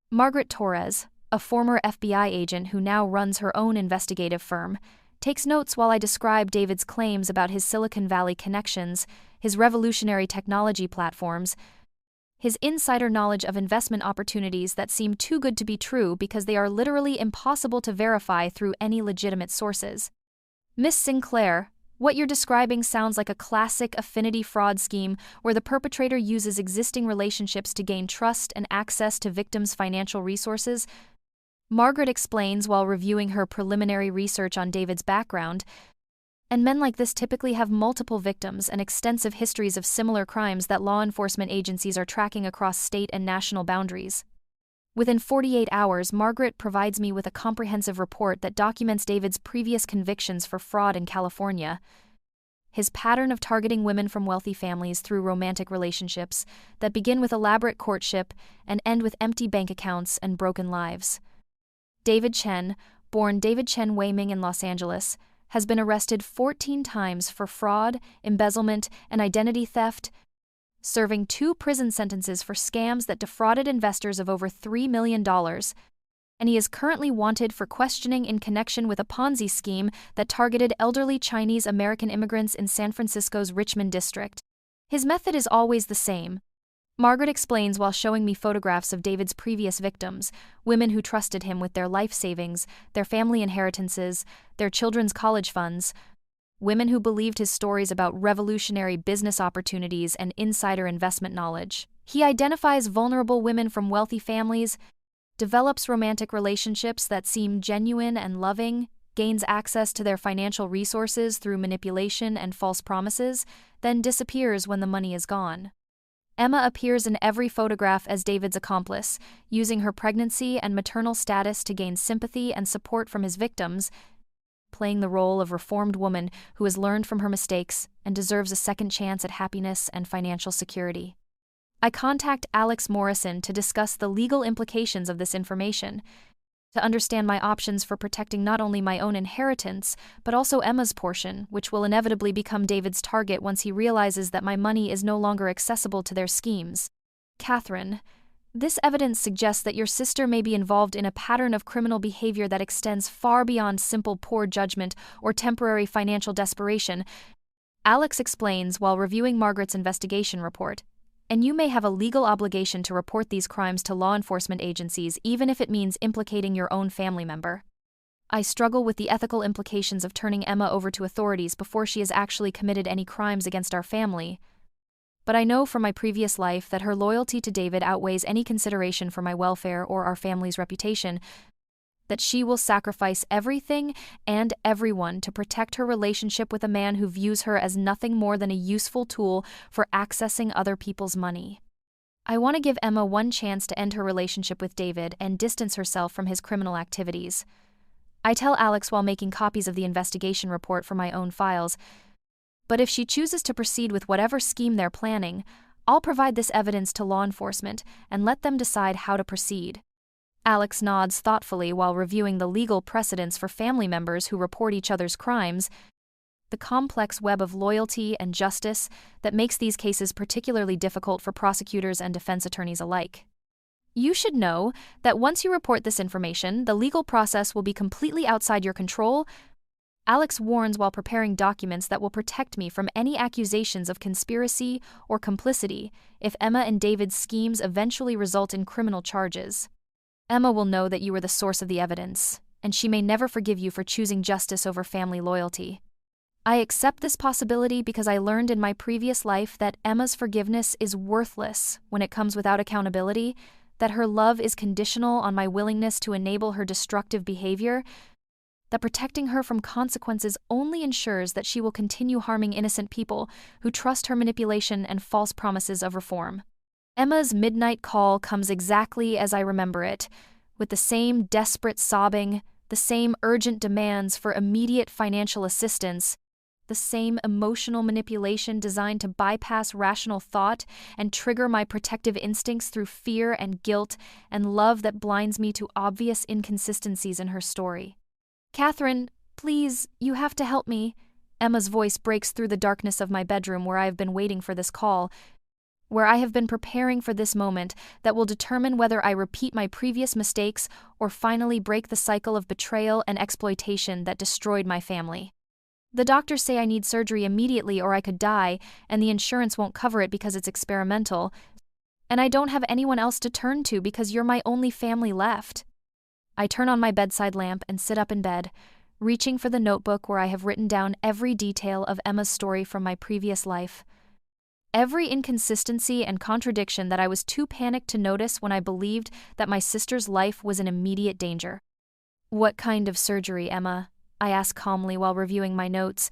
Margaret Torres, a former FBI agent who now runs her own investigative firm, takes notes while I describe David's claims about his Silicon Valley connections, his revolutionary technology platforms, his insider knowledge of investment opportunities that seem too good to be true because they are literally impossible to verify through any legitimate sources. Miss Sinclair, what you're describing sounds like a classic affinity fraud scheme where the perpetrator uses existing relationships to gain trust and access to victims' financial resources. Margaret explains while reviewing her preliminary research on David's background. And men like this typically have multiple victims and extensive histories of similar crimes that law enforcement agencies are tracking across state and national boundaries. Within 48 hours, Margaret provides me with a comprehensive report that documents David's previous convictions for fraud in California, his pattern of targeting women from wealthy families through romantic relationships that begin with elaborate courtship and end with empty bank accounts and broken lives. David Chen, born David Chen Weiming in Los Angeles, has been arrested 14 times for fraud, embezzlement, and identity theft, serving 2 prison sentences for scams that defrauded investors of over $3 million, and he is currently wanted for questioning in connection with a Ponzi scheme that targeted elderly Chinese American immigrants in San Francisco's Richmond district. His method is always the same. Margaret explains while showing me photographs of David's previous victims, women who trusted him with their life savings, their family inheritances, their children's college funds, women who believed his stories about revolutionary business opportunities and insider investment knowledge. He identifies vulnerable women from wealthy families, develops romantic relationships that seem genuine and loving, gains access to their financial resources through manipulation and false promises, then disappears when the money is gone. Emma appears in every photograph as David's accomplice, using her pregnancy and maternal status to gain sympathy and support from his victims, playing the role of reformed woman who has learned from her mistakes and deserves a second chance at happiness and financial security. I contact Alex Morrison to discuss the legal implications of this information, to understand my options for protecting not only my own inheritance, but also Emma's portion, which will inevitably become David's target once he realizes that my money is no longer accessible to their schemes. Catherine, this evidence suggests that your sister may be involved in a pattern of criminal behavior that extends far beyond simple poor judgment or temporary financial desperation, Alex explains while reviewing Margaret's investigation report. And you may have a legal obligation to report these crimes to law enforcement agencies even if it means implicating your own family member. I struggle with the ethical implications of turning Emma over to authorities before she has actually committed any crimes against our family. But I know from my previous life that her loyalty to David outweighs any consideration for my welfare or our family's reputation, that she will sacrifice everything and everyone to protect her relationship with a man who views her as nothing more than a useful tool for accessing other people's money. I want to give Emma one chance to end her relationship with David and distance herself from his criminal activities. I tell Alex while making copies of the investigation report for my own files, but if she chooses to proceed with whatever scheme they're planning, I'll provide this evidence to law enforcement and let them decide how to proceed. Alex nods thoughtfully while reviewing the legal precedents for family members who report each other's crimes, the complex web of loyalty and justice that makes these cases particularly difficult for prosecutors and defense attorneys alike. You should know that once you report this information, the legal process will be completely outside your control. Alex warns while preparing documents that will protect me from any accusations of conspiracy or complicity if Emma and David's schemes eventually result in criminal charges. Emma will know that you were the source of the evidence, and she may never forgive you for choosing justice over family loyalty. I accept this possibility because I learned in my previous life that Emma's forgiveness is worthless when it comes without accountability, that her love is conditional on my willingness to enable her destructive behavior, that protecting her from consequences only ensures that she will continue harming innocent people who trust her manipulation and false promises of reform. Emma's midnight call comes exactly as I remember it, with the same desperate sobbing, the same urgent demands for immediate financial assistance, the same emotional manipulation designed to bypass rational thought and trigger my protective instincts through fear and guilt and love that blinds me to obvious inconsistencies in her story. "Catherine, please, you have to help me." Emma's voice breaks through the darkness of my bedroom where I have been waiting for this call, where I have been preparing for this moment that will determine whether I repeat my previous mistakes or finally break the cycle of betrayal and exploitation that destroyed my family. "The doctors say I need surgery immediately or I could die, and the insurance won't cover it because it's experimental. And I don't have anyone else to turn to because you're my only family left." I turn on my bedside lamp and sit up in bed, reaching for the notebook where I have written down every detail of Emma's story from my previous life. Every inconsistency and contradiction that I was too panicked to notice when I believed that my sister's life was in immediate danger. "What kind of surgery, Emma?" I ask calmly while reviewing my notes,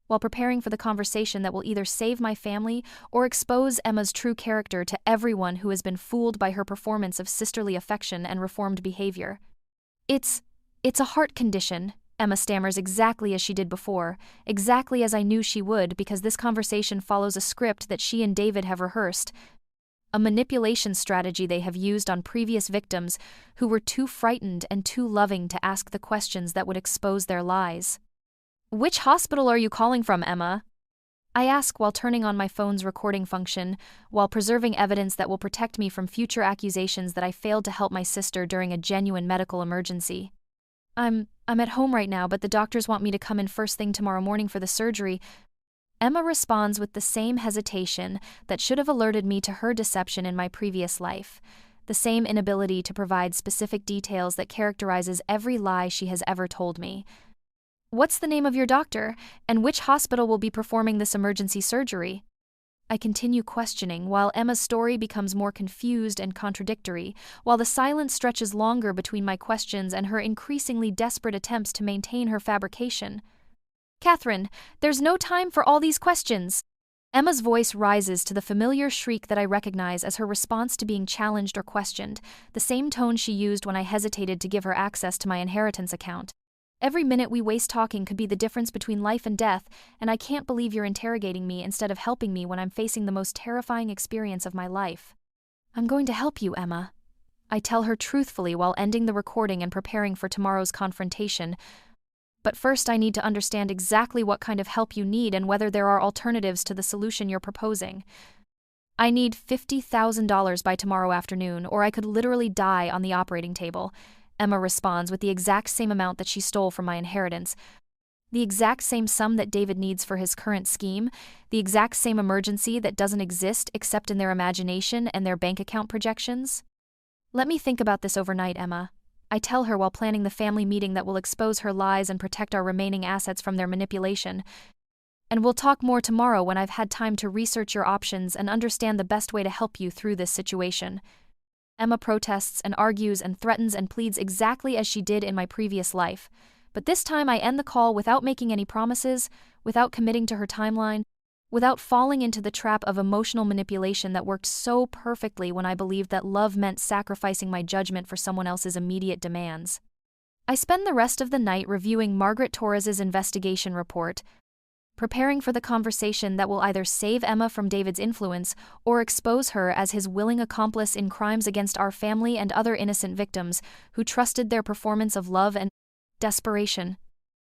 while preparing for the conversation that will either save my family or expose Emma's true character to everyone who has been fooled by her performance of sisterly affection and reformed behavior. It's a heart condition," Emma stammers exactly as she did before, exactly as I knew she would because this conversation follows a script that she and David have rehearsed, a manipulation strategy they have used on previous victims who were too frightened and too loving to ask the questions that would expose their lies. "Which hospital are you calling from, Emma?" I ask while turning on my phone's recording function, while preserving evidence that will protect me from future accusations that I failed to help my sister during a genuine medical emergency. I'm at home right now, but the doctors want me to come in first thing tomorrow morning for the surgery." Emma responds with the same hesitation that should have alerted me to her deception in my previous life, the same inability to provide specific details that characterizes every lie she has ever told me. "What's the name of your doctor, and which hospital will be performing this emergency surgery?" I continue questioning while Emma's story becomes more confused and contradictory, while the silence stretches longer between my questions and her increasingly desperate attempts to maintain her fabrication. "Catherine, there's no time for all these questions." Emma's voice rises to the familiar shriek that I recognize as her response to being challenged or questioned, the same tone she used when I hesitated to give her access to my inheritance account. "Every minute we waste talking could be the difference between life and death, and I can't believe you're interrogating me instead of helping me when I'm facing the most terrifying experience of my life." "I'm going to help you, Emma," I tell her truthfully while ending the recording and preparing for tomorrow's confrontation. "But first I need to understand exactly what kind of help you need and whether there are alternatives to the solution you're proposing." "I need $50,000 by tomorrow afternoon, or I could literally die on the operating table," Emma responds with the exact same amount that she stole from my inheritance, the exact same sum that David needs for his current scheme, the exact same emergency that doesn't exist except in their imagination and their bank account projections. "Let me think about this overnight, Emma," I tell her while planning the family meeting that will expose her lies and protect our remaining assets from their manipulation. "And we'll talk more tomorrow when I've had time to research your options and understand the best way to help you through this situation." Emma protests and argues and threatens and pleads exactly as she did in my previous life, but this time I end the call without making any promises, without committing to her timeline, without falling into the trap of emotional manipulation that worked so perfectly when I believed that love meant sacrificing my judgment for someone else's immediate demands. I spend the rest of the night reviewing Margaret Torres's investigation report, preparing for the conversation that will either save Emma from David's influence or expose her as his willing accomplice in crimes against our family and other innocent victims who trusted their performance of love and desperation.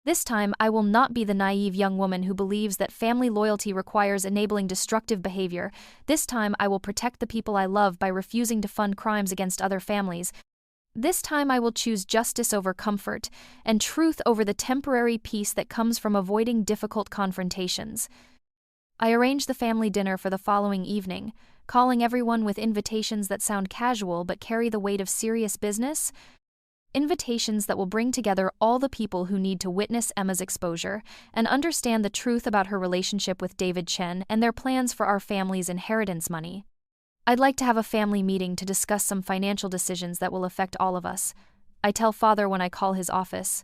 This time, I will not be the naive young woman who believes that family loyalty requires enabling destructive behavior. This time, I will protect the people I love by refusing to fund crimes against other families. This time I will choose justice over comfort, and truth over the temporary peace that comes from avoiding difficult confrontations. I arrange the family dinner for the following evening, calling everyone with invitations that sound casual but carry the weight of serious business. Invitations that will bring together all the people who need to witness Emma's exposure and understand the truth about her relationship with David Chen and their plans for our family's inheritance money. I'd like to have a family meeting to discuss some financial decisions that will affect all of us. I tell Father when I call his office.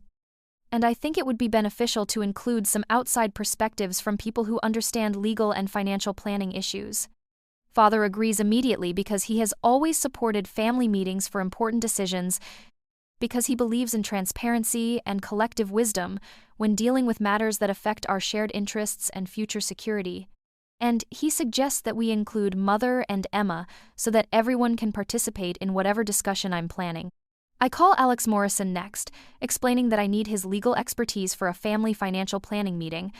And I think it would be beneficial to include some outside perspectives from people who understand legal and financial planning issues. Father agrees immediately because he has always supported family meetings for important decisions, because he believes in transparency and collective wisdom when dealing with matters that affect our shared interests and future security. And he suggests that we include Mother and Emma so that everyone can participate in whatever discussion I'm planning. I call Alex Morrison next, explaining that I need his legal expertise for a family financial planning meeting,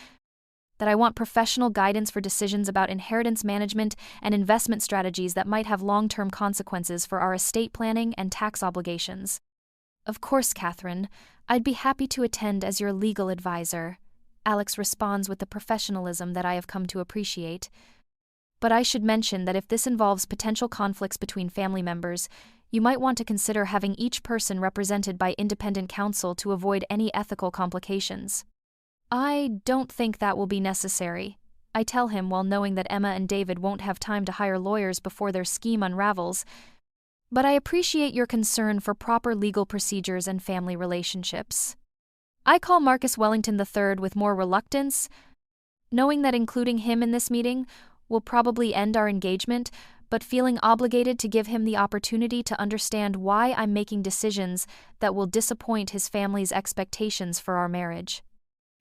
that I want professional guidance for decisions about inheritance management and investment strategies that might have long-term consequences for our estate planning and tax obligations. Of course, Catherine, I'd be happy to attend as your legal advisor. Alex responds with the professionalism that I have come to appreciate. But I should mention that if this involves potential conflicts between family members, you might want to consider having each person represented by independent counsel to avoid any ethical complications. I don't think that will be necessary, I tell him while knowing that Emma and David won't have time to hire lawyers before their scheme unravels. But I appreciate your concern for proper legal procedures and family relationships. I call Marcus Wellington III with more reluctance, knowing that including him in this meeting will probably end our engagement, but feeling obligated to give him the opportunity to understand why I'm making decisions that will disappoint his family's expectations for our marriage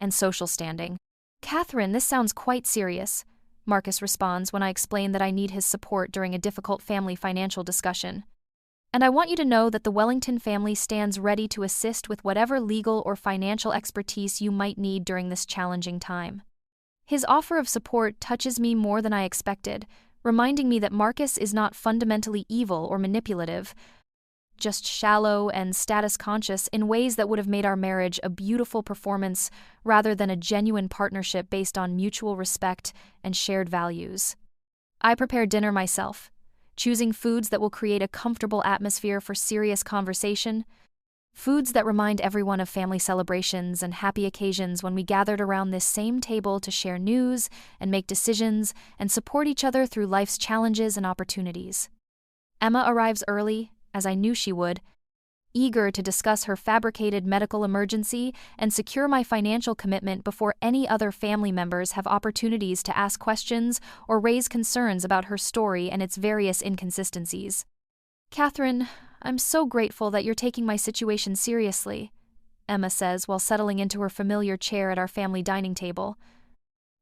and social standing. Catherine, this sounds quite serious, Marcus responds when I explain that I need his support during a difficult family financial discussion. And I want you to know that the Wellington family stands ready to assist with whatever legal or financial expertise you might need during this challenging time. His offer of support touches me more than I expected, reminding me that Marcus is not fundamentally evil or manipulative, just shallow and status-conscious in ways that would have made our marriage a beautiful performance rather than a genuine partnership based on mutual respect and shared values. I prepare dinner myself, choosing foods that will create a comfortable atmosphere for serious conversation, foods that remind everyone of family celebrations and happy occasions when we gathered around this same table to share news and make decisions and support each other through life's challenges and opportunities. Emma arrives early, as I knew she would, eager to discuss her fabricated medical emergency and secure my financial commitment before any other family members have opportunities to ask questions or raise concerns about her story and its various inconsistencies. Catherine, I'm so grateful that you're taking my situation seriously, Emma says while settling into her familiar chair at our family dining table.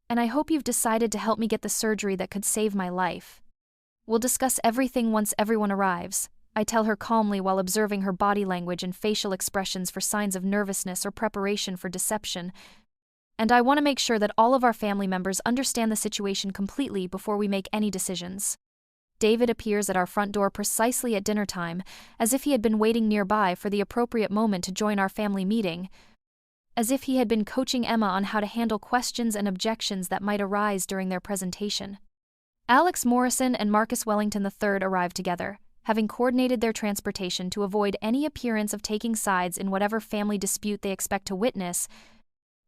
And I hope you've decided to help me get the surgery that could save my life. We'll discuss everything once everyone arrives, I tell her calmly while observing her body language and facial expressions for signs of nervousness or preparation for deception. And I want to make sure that all of our family members understand the situation completely before we make any decisions. David appears at our front door precisely at dinner time, as if he had been waiting nearby for the appropriate moment to join our family meeting, as if he had been coaching Emma on how to handle questions and objections that might arise during their presentation. Alex Morrison and Marcus Wellington III arrive together, having coordinated their transportation to avoid any appearance of taking sides in whatever family dispute they expect to witness,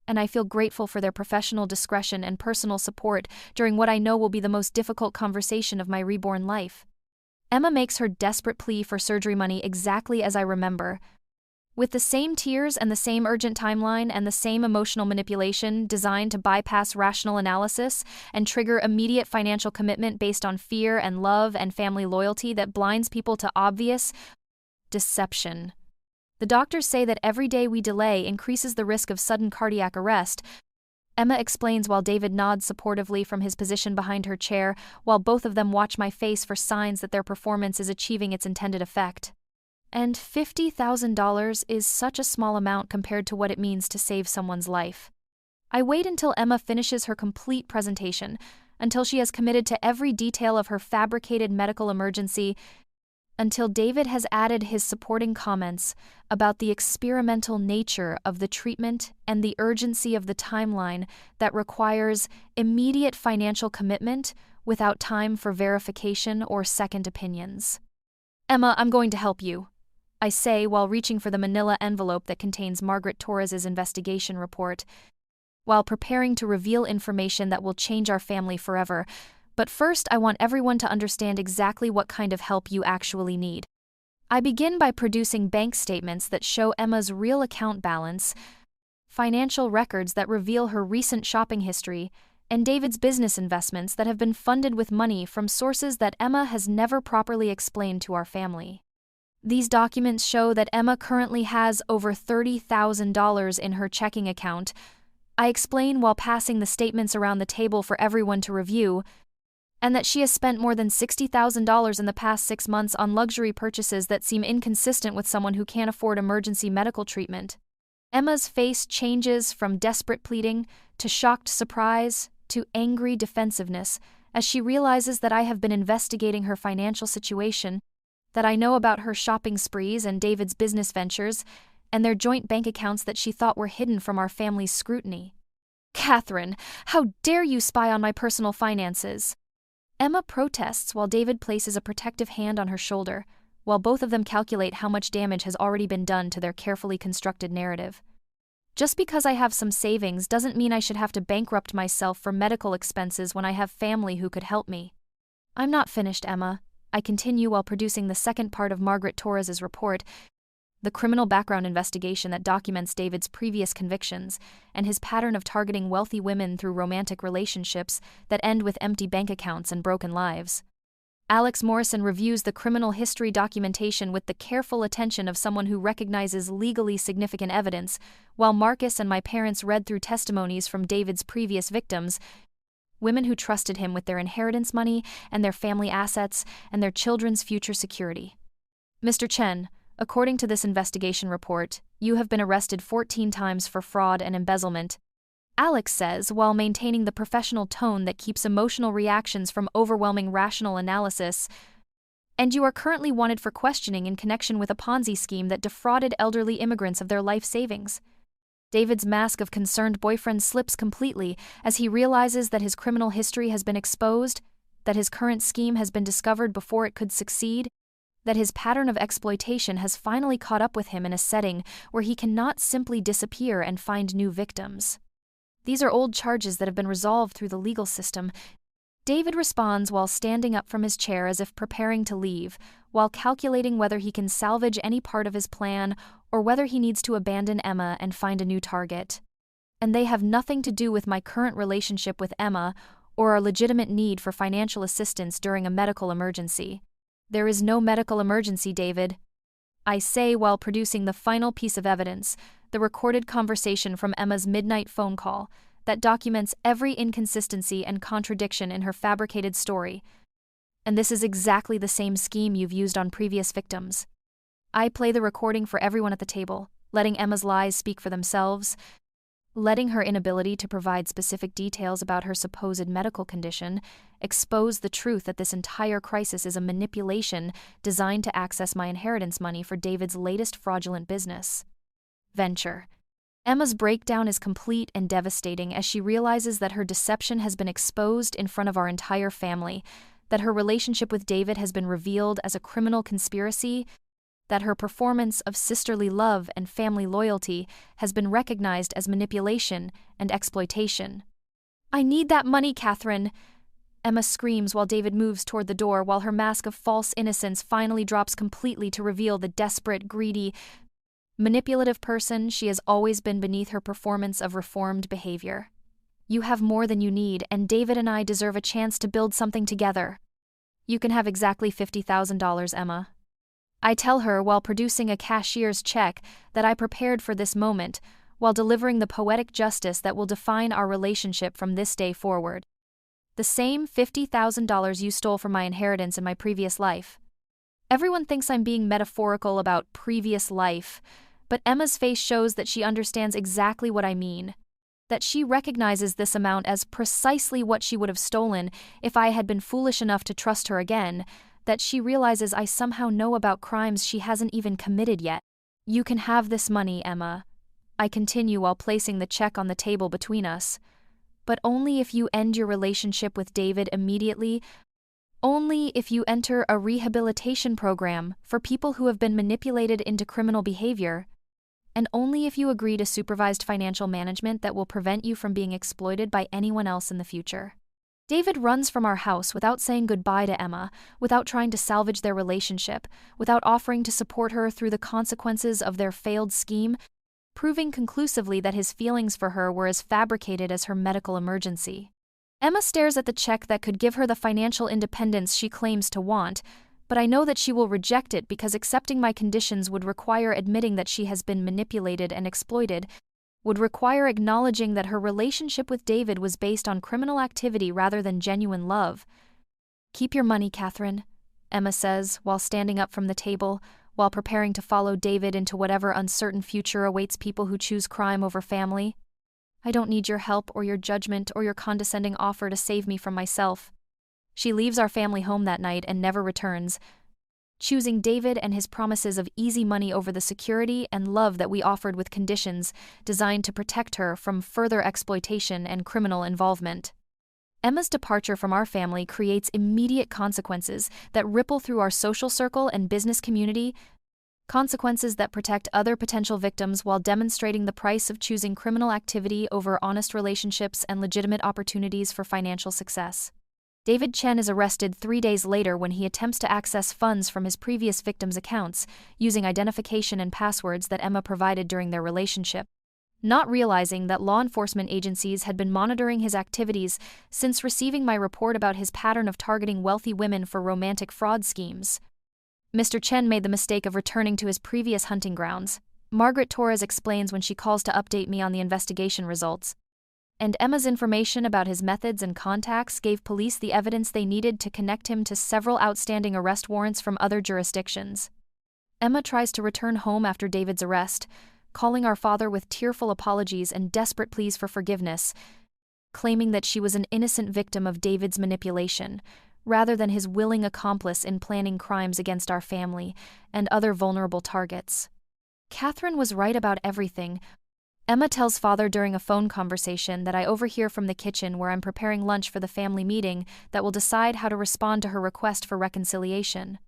and I feel grateful for their professional discretion and personal support during what I know will be the most difficult conversation of my reborn life. Emma makes her desperate plea for surgery money exactly as I remember, with the same tears and the same urgent timeline and the same emotional manipulation designed to bypass rational analysis and trigger immediate financial commitment based on fear and love and family loyalty that blinds people to obvious deception. The doctors say that every day we delay increases the risk of sudden cardiac arrest, Emma explains while David nods supportively from his position behind her chair, while both of them watch my face for signs that their performance is achieving its intended effect. And $50,000 is such a small amount compared to what it means to save someone's life. I wait until Emma finishes her complete presentation, until she has committed to every detail of her fabricated medical emergency, until David has added his supporting comments about the experimental nature of the treatment and the urgency of the timeline that requires immediate financial commitment without time for verification or second opinions. Emma, I'm going to help you, I say while reaching for the manila envelope that contains Margaret Torres's investigation report, while preparing to reveal information that will change our family forever, But first, I want everyone to understand exactly what kind of help you actually need. I begin by producing bank statements that show Emma's real account balance, financial records that reveal her recent shopping history, and David's business investments that have been funded with money from sources that Emma has never properly explained to our family. These documents show that Emma currently has over $30,000 in her checking account. I explain while passing the statements around the table for everyone to review, and that she has spent more than $60,000 in the past 6 months on luxury purchases that seem inconsistent with someone who can't afford emergency medical treatment. Emma's face changes from desperate pleading to shocked surprise to angry defensiveness as she realizes that I have been investigating her financial situation, that I know about her shopping sprees and David's business ventures, and their joint bank accounts that she thought were hidden from our family's scrutiny. "Catherine, how dare you spy on my personal finances?" Emma protests while David places a protective hand on her shoulder, while both of them calculate how much damage has already been done to their carefully constructed narrative. Just because I have some savings doesn't mean I should have to bankrupt myself for medical expenses when I have family who could help me. "I'm not finished, Emma," I continue while producing the second part of Margaret Torres's report, the criminal background investigation that documents David's previous convictions and his pattern of targeting wealthy women through romantic relationships that end with empty bank accounts and broken lives. Alex Morrison reviews the criminal history documentation with the careful attention of someone who recognizes legally significant evidence, while Marcus and my parents read through testimonies from David's previous victims, women who trusted him with their inheritance money and their family assets and their children's future security. "Mr. Chen, according to this investigation report, you have been arrested 14 times for fraud and embezzlement," Alex says while maintaining the professional tone that keeps emotional reactions from overwhelming rational analysis, "and you are currently wanted for questioning in connection with a Ponzi scheme that defrauded elderly immigrants of their life savings." David's mask of concerned boyfriend slips completely as he realizes that his criminal history has been exposed, that his current scheme has been discovered before it could succeed, that his pattern of exploitation has finally caught up with him in a setting where he cannot simply disappear and find new victims. These are old charges that have been resolved through the legal system. David responds while standing up from his chair as if preparing to leave, while calculating whether he can salvage any part of his plan or whether he needs to abandon Emma and find a new target. And they have nothing to do with my current relationship with Emma or our legitimate need for financial assistance during a medical emergency. "There is no medical emergency, David," I say while producing the final piece of evidence, the recorded conversation from Emma's midnight phone call that documents every inconsistency and contradiction in her fabricated story. "And this is exactly the same scheme you've used on previous victims." I play the recording for everyone at the table, letting Emma's lies speak for themselves, letting her inability to provide specific details about her supposed medical condition expose the truth that this entire crisis is a manipulation designed to access my inheritance money for David's latest fraudulent business venture. Emma's breakdown is complete and devastating as she realizes that her deception has been exposed in front of our entire family, that her relationship with David has been revealed as a criminal conspiracy, that her performance of sisterly love and family loyalty has been recognized as manipulation and exploitation. "I need that money, Catherine!" Emma screams while David moves toward the door, while her mask of false innocence finally drops completely to reveal the desperate, greedy, manipulative person she has always been beneath her performance of reformed behavior. "You have more than you need, and David and I deserve a chance to build something together. You can have exactly $50,000, Emma." I tell her while producing a cashier's check that I prepared for this moment, while delivering the poetic justice that will define our relationship from this day forward. "The same $50,000 you stole from my inheritance in my previous life." Everyone thinks I'm being metaphorical about previous life, but Emma's face shows that she understands exactly what I mean, that she recognizes this amount as precisely what she would have stolen if I had been foolish enough to trust her again, that she realizes I somehow know about crimes she hasn't even committed yet. "You can have this money, Emma," I continue while placing the check on the table between us, "but only if you end your relationship with David immediately, only if you enter a rehabilitation program for people who have been manipulated into criminal behavior, and only if you agree to supervised financial management that will prevent you from being exploited by anyone else in the future." David runs from our house without saying goodbye to Emma, without trying to salvage their relationship, without offering to support her through the consequences of their failed scheme, proving conclusively that his feelings for her were as fabricated as her medical emergency. Emma stares at the check that could give her the financial independence she claims to want, but I know that she will reject it because accepting my conditions would require admitting that she has been manipulated and exploited, would require acknowledging that her relationship with David was based on criminal activity rather than genuine love. "Keep your money, Catherine," Emma says while standing up from the table, while preparing to follow David into whatever uncertain future awaits people who choose crime over family. "I don't need your help or your judgment or your condescending offer to save me from myself." She leaves our family home that night and never returns, choosing David and his promises of easy money over the security and love that we offered with conditions designed to protect her from further exploitation and criminal involvement. Emma's departure from our family creates immediate consequences that ripple through our social circle and business community, consequences that protect other potential victims while demonstrating the price of choosing criminal activity over honest relationships and legitimate opportunities for financial success. David Chen is arrested 3 days later when he attempts to access funds from his previous victims' accounts, using identification and passwords that Emma provided during their relationship, not realizing that law enforcement agencies had been monitoring his activities since receiving my report about his pattern of targeting wealthy women for romantic fraud schemes. Mr. Chen made the mistake of returning to his previous hunting grounds, Margaret Torres explains when she calls to update me on the investigation results. And Emma's information about his methods and contacts gave police the evidence they needed to connect him to several outstanding arrest warrants from other jurisdictions. Emma tries to return home after David's arrest, calling our father with tearful apologies and desperate pleas for forgiveness, claiming that she was an innocent victim of David's manipulation, rather than his willing accomplice in planning crimes against our family and other vulnerable targets. Catherine was right about everything. Emma tells father during a phone conversation that I overhear from the kitchen where I'm preparing lunch for the family meeting that will decide how to respond to her request for reconciliation.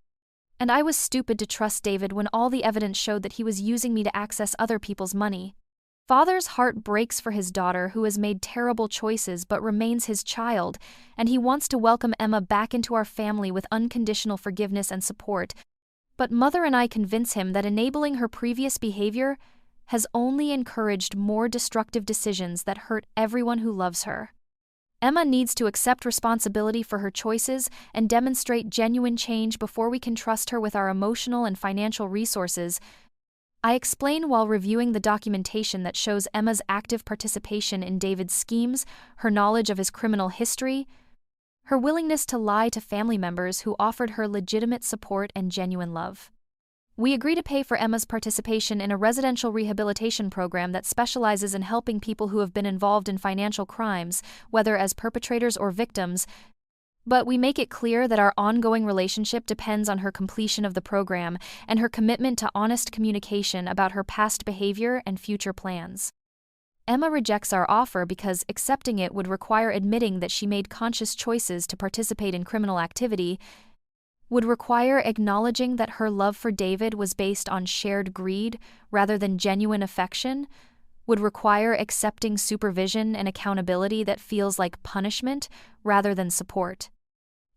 And I was stupid to trust David when all the evidence showed that he was using me to access other people's money. Father's heart breaks for his daughter who has made terrible choices but remains his child, and he wants to welcome Emma back into our family with unconditional forgiveness and support. But mother and I convince him that enabling her previous behavior has only encouraged more destructive decisions that hurt everyone who loves her. Emma needs to accept responsibility for her choices and demonstrate genuine change before we can trust her with our emotional and financial resources. I explain while reviewing the documentation that shows Emma's active participation in David's schemes, her knowledge of his criminal history, her willingness to lie to family members who offered her legitimate support and genuine love. We agree to pay for Emma's participation in a residential rehabilitation program that specializes in helping people who have been involved in financial crimes, whether as perpetrators or victims, but we make it clear that our ongoing relationship depends on her completion of the program and her commitment to honest communication about her past behavior and future plans. Emma rejects our offer because accepting it would require admitting that she made conscious choices to participate in criminal activity, would require acknowledging that her love for David was based on shared greed rather than genuine affection, would require accepting supervision and accountability that feels like punishment rather than support.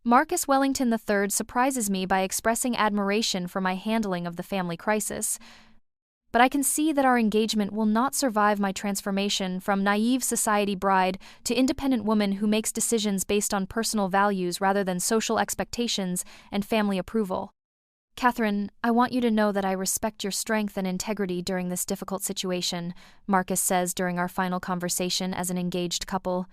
Marcus Wellington III surprises me by expressing admiration for my handling of the family crisis, but I can see that our engagement will not survive my transformation from naive society bride to independent woman who makes decisions based on personal values rather than social expectations and family approval. Catherine, I want you to know that I respect your strength and integrity during this difficult situation, Marcus says during our final conversation as an engaged couple.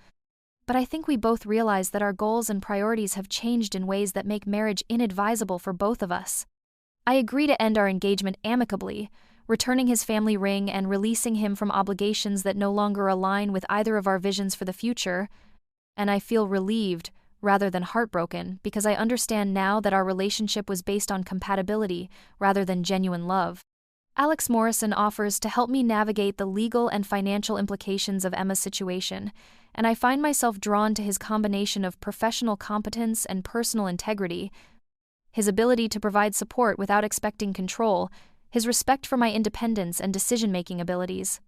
But I think we both realize that our goals and priorities have changed in ways that make marriage inadvisable for both of us. I agree to end our engagement amicably, returning his family ring and releasing him from obligations that no longer align with either of our visions for the future, and I feel relieved, rather than heartbroken, because I understand now that our relationship was based on compatibility rather than genuine love. Alex Morrison offers to help me navigate the legal and financial implications of Emma's situation, and I find myself drawn to his combination of professional competence and personal integrity, his ability to provide support without expecting control, his respect for my independence and decision-making abilities.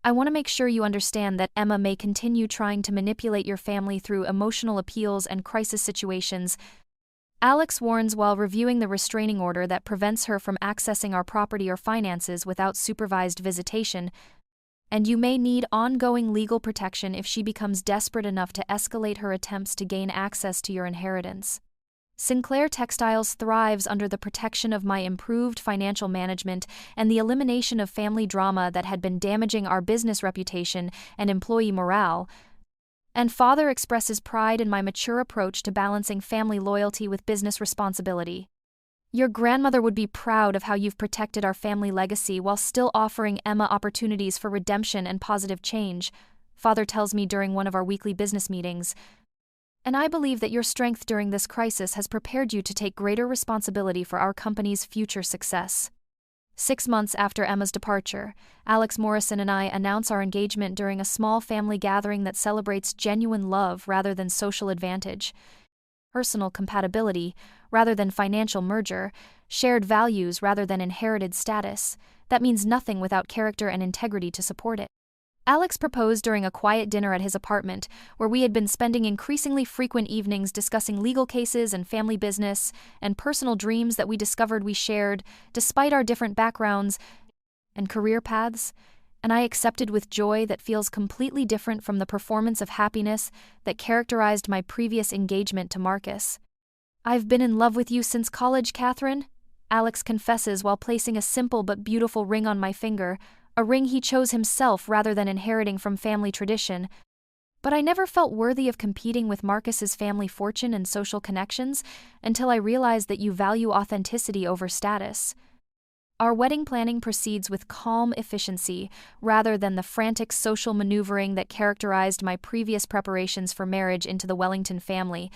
I want to make sure you understand that Emma may continue trying to manipulate your family through emotional appeals and crisis situations. Alex warns while reviewing the restraining order that prevents her from accessing our property or finances without supervised visitation, and you may need ongoing legal protection if she becomes desperate enough to escalate her attempts to gain access to your inheritance. Sinclair Textiles thrives under the protection of my improved financial management and the elimination of family drama that had been damaging our business reputation and employee morale. And Father expresses pride in my mature approach to balancing family loyalty with business responsibility. Your grandmother would be proud of how you've protected our family legacy while still offering Emma opportunities for redemption and positive change, Father tells me during one of our weekly business meetings. And I believe that your strength during this crisis has prepared you to take greater responsibility for our company's future success. 6 months after Emma's departure, Alex Morrison and I announce our engagement during a small family gathering that celebrates genuine love rather than social advantage, personal compatibility rather than financial merger, shared values rather than inherited status. That means nothing without character and integrity to support it. Alex proposed during a quiet dinner at his apartment, where we had been spending increasingly frequent evenings discussing legal cases and family business, and personal dreams that we discovered we shared, despite our different backgrounds and career paths, and I accepted with joy that feels completely different from the performance of happiness that characterized my previous engagement to Marcus. "I've been in love with you since college, Catherine," Alex confesses while placing a simple but beautiful ring on my finger, a ring he chose himself rather than inheriting from family tradition. But I never felt worthy of competing with Marcus's family fortune and social connections until I realized that you value authenticity over status. Our wedding planning proceeds with calm efficiency rather than the frantic social maneuvering that characterized my previous preparations for marriage into the Wellington family.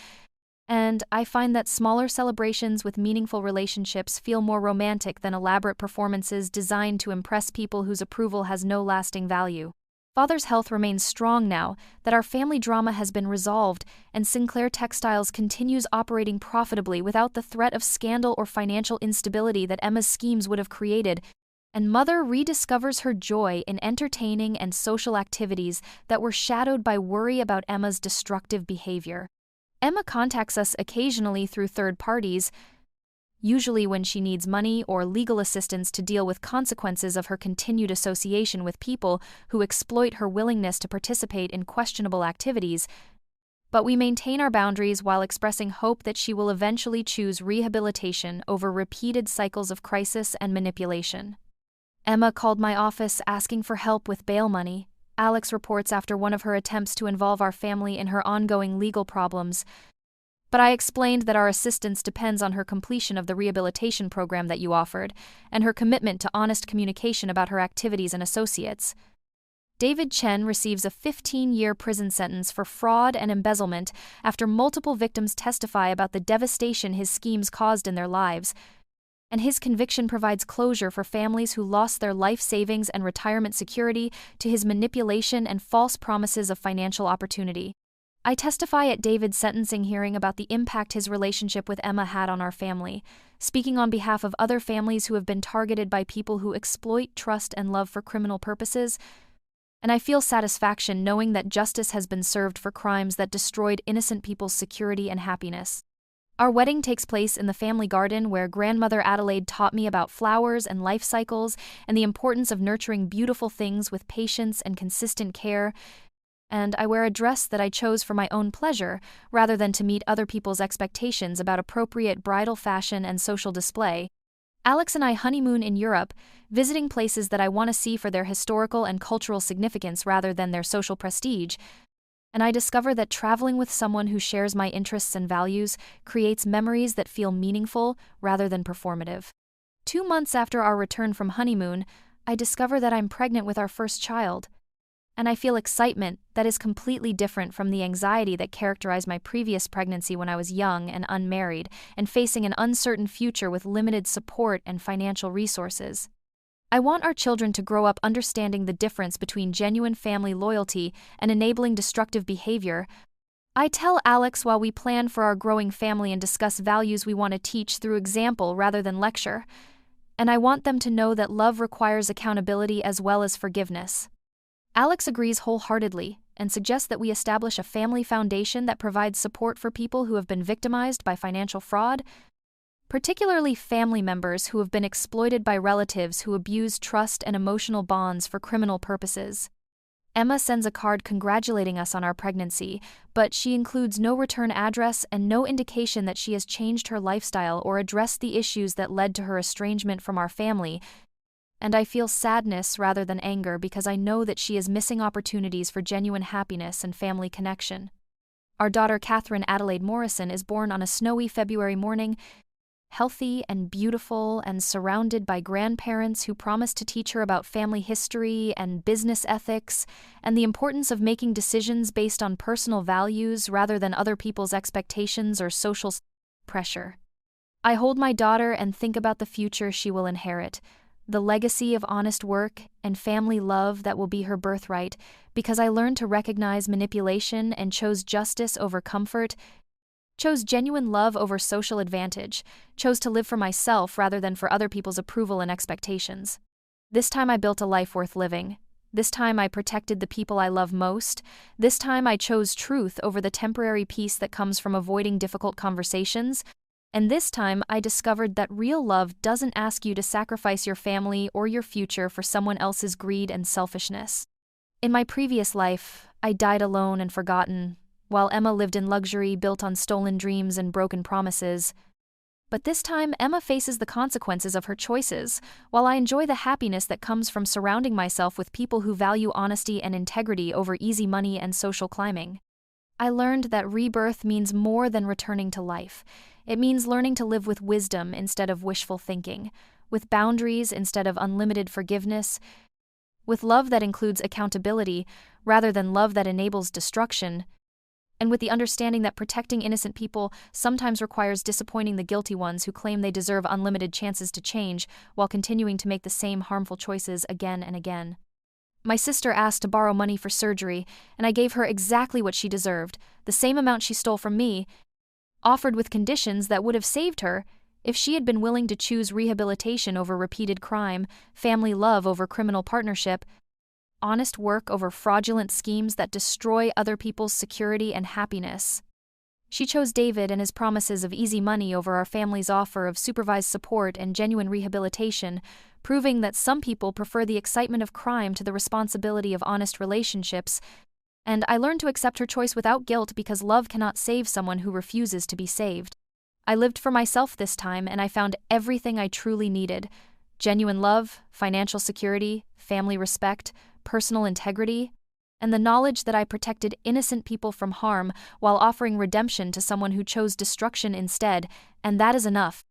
And I find that smaller celebrations with meaningful relationships feel more romantic than elaborate performances designed to impress people whose approval has no lasting value. Father's health remains strong now that our family drama has been resolved, and Sinclair Textiles continues operating profitably without the threat of scandal or financial instability that Emma's schemes would have created, and Mother rediscovers her joy in entertaining and social activities that were shadowed by worry about Emma's destructive behavior. Emma contacts us occasionally through third parties, usually when she needs money or legal assistance to deal with consequences of her continued association with people who exploit her willingness to participate in questionable activities, but we maintain our boundaries while expressing hope that she will eventually choose rehabilitation over repeated cycles of crisis and manipulation. Emma called my office asking for help with bail money, Alex reports after one of her attempts to involve our family in her ongoing legal problems. But I explained that our assistance depends on her completion of the rehabilitation program that you offered, and her commitment to honest communication about her activities and associates. David Chen receives a 15-year prison sentence for fraud and embezzlement after multiple victims testify about the devastation his schemes caused in their lives, and his conviction provides closure for families who lost their life savings and retirement security to his manipulation and false promises of financial opportunity. I testify at David's sentencing hearing about the impact his relationship with Emma had on our family, speaking on behalf of other families who have been targeted by people who exploit trust and love for criminal purposes, and I feel satisfaction knowing that justice has been served for crimes that destroyed innocent people's security and happiness. Our wedding takes place in the family garden where Grandmother Adelaide taught me about flowers and life cycles and the importance of nurturing beautiful things with patience and consistent care, and I wear a dress that I chose for my own pleasure rather than to meet other people's expectations about appropriate bridal fashion and social display. Alex and I honeymoon in Europe, visiting places that I want to see for their historical and cultural significance rather than their social prestige, and I discover that traveling with someone who shares my interests and values creates memories that feel meaningful rather than performative. 2 months after our return from honeymoon, I discover that I'm pregnant with our first child, and I feel excitement that is completely different from the anxiety that characterized my previous pregnancy when I was young and unmarried and facing an uncertain future with limited support and financial resources. I want our children to grow up understanding the difference between genuine family loyalty and enabling destructive behavior. I tell Alex while we plan for our growing family and discuss values we want to teach through example rather than lecture. And I want them to know that love requires accountability as well as forgiveness. Alex agrees wholeheartedly and suggests that we establish a family foundation that provides support for people who have been victimized by financial fraud, particularly family members who have been exploited by relatives who abuse trust and emotional bonds for criminal purposes. Emma sends a card congratulating us on our pregnancy, but she includes no return address and no indication that she has changed her lifestyle or addressed the issues that led to her estrangement from our family, and I feel sadness rather than anger because I know that she is missing opportunities for genuine happiness and family connection. Our daughter Catherine Adelaide Morrison is born on a snowy February morning, healthy and beautiful and surrounded by grandparents who promise to teach her about family history and business ethics and the importance of making decisions based on personal values rather than other people's expectations or social pressure. I hold my daughter and think about the future she will inherit, the legacy of honest work and family love that will be her birthright, because I learned to recognize manipulation and chose justice over comfort, chose genuine love over social advantage, chose to live for myself rather than for other people's approval and expectations. This time I built a life worth living. This time I protected the people I love most. This time I chose truth over the temporary peace that comes from avoiding difficult conversations. And this time I discovered that real love doesn't ask you to sacrifice your family or your future for someone else's greed and selfishness. In my previous life, I died alone and forgotten, while Emma lived in luxury built on stolen dreams and broken promises. But this time, Emma faces the consequences of her choices, while I enjoy the happiness that comes from surrounding myself with people who value honesty and integrity over easy money and social climbing. I learned that rebirth means more than returning to life. It means learning to live with wisdom instead of wishful thinking, with boundaries instead of unlimited forgiveness, with love that includes accountability rather than love that enables destruction, and with the understanding that protecting innocent people sometimes requires disappointing the guilty ones who claim they deserve unlimited chances to change while continuing to make the same harmful choices again and again. My sister asked to borrow money for surgery, and I gave her exactly what she deserved, the same amount she stole from me, offered with conditions that would have saved her if she had been willing to choose rehabilitation over repeated crime, family love over criminal partnership, honest work over fraudulent schemes that destroy other people's security and happiness. She chose David and his promises of easy money over our family's offer of supervised support and genuine rehabilitation, proving that some people prefer the excitement of crime to the responsibility of honest relationships, and I learned to accept her choice without guilt because love cannot save someone who refuses to be saved. I lived for myself this time, and I found everything I truly needed: genuine love, financial security, family respect, personal integrity, and the knowledge that I protected innocent people from harm while offering redemption to someone who chose destruction instead, and that is enough.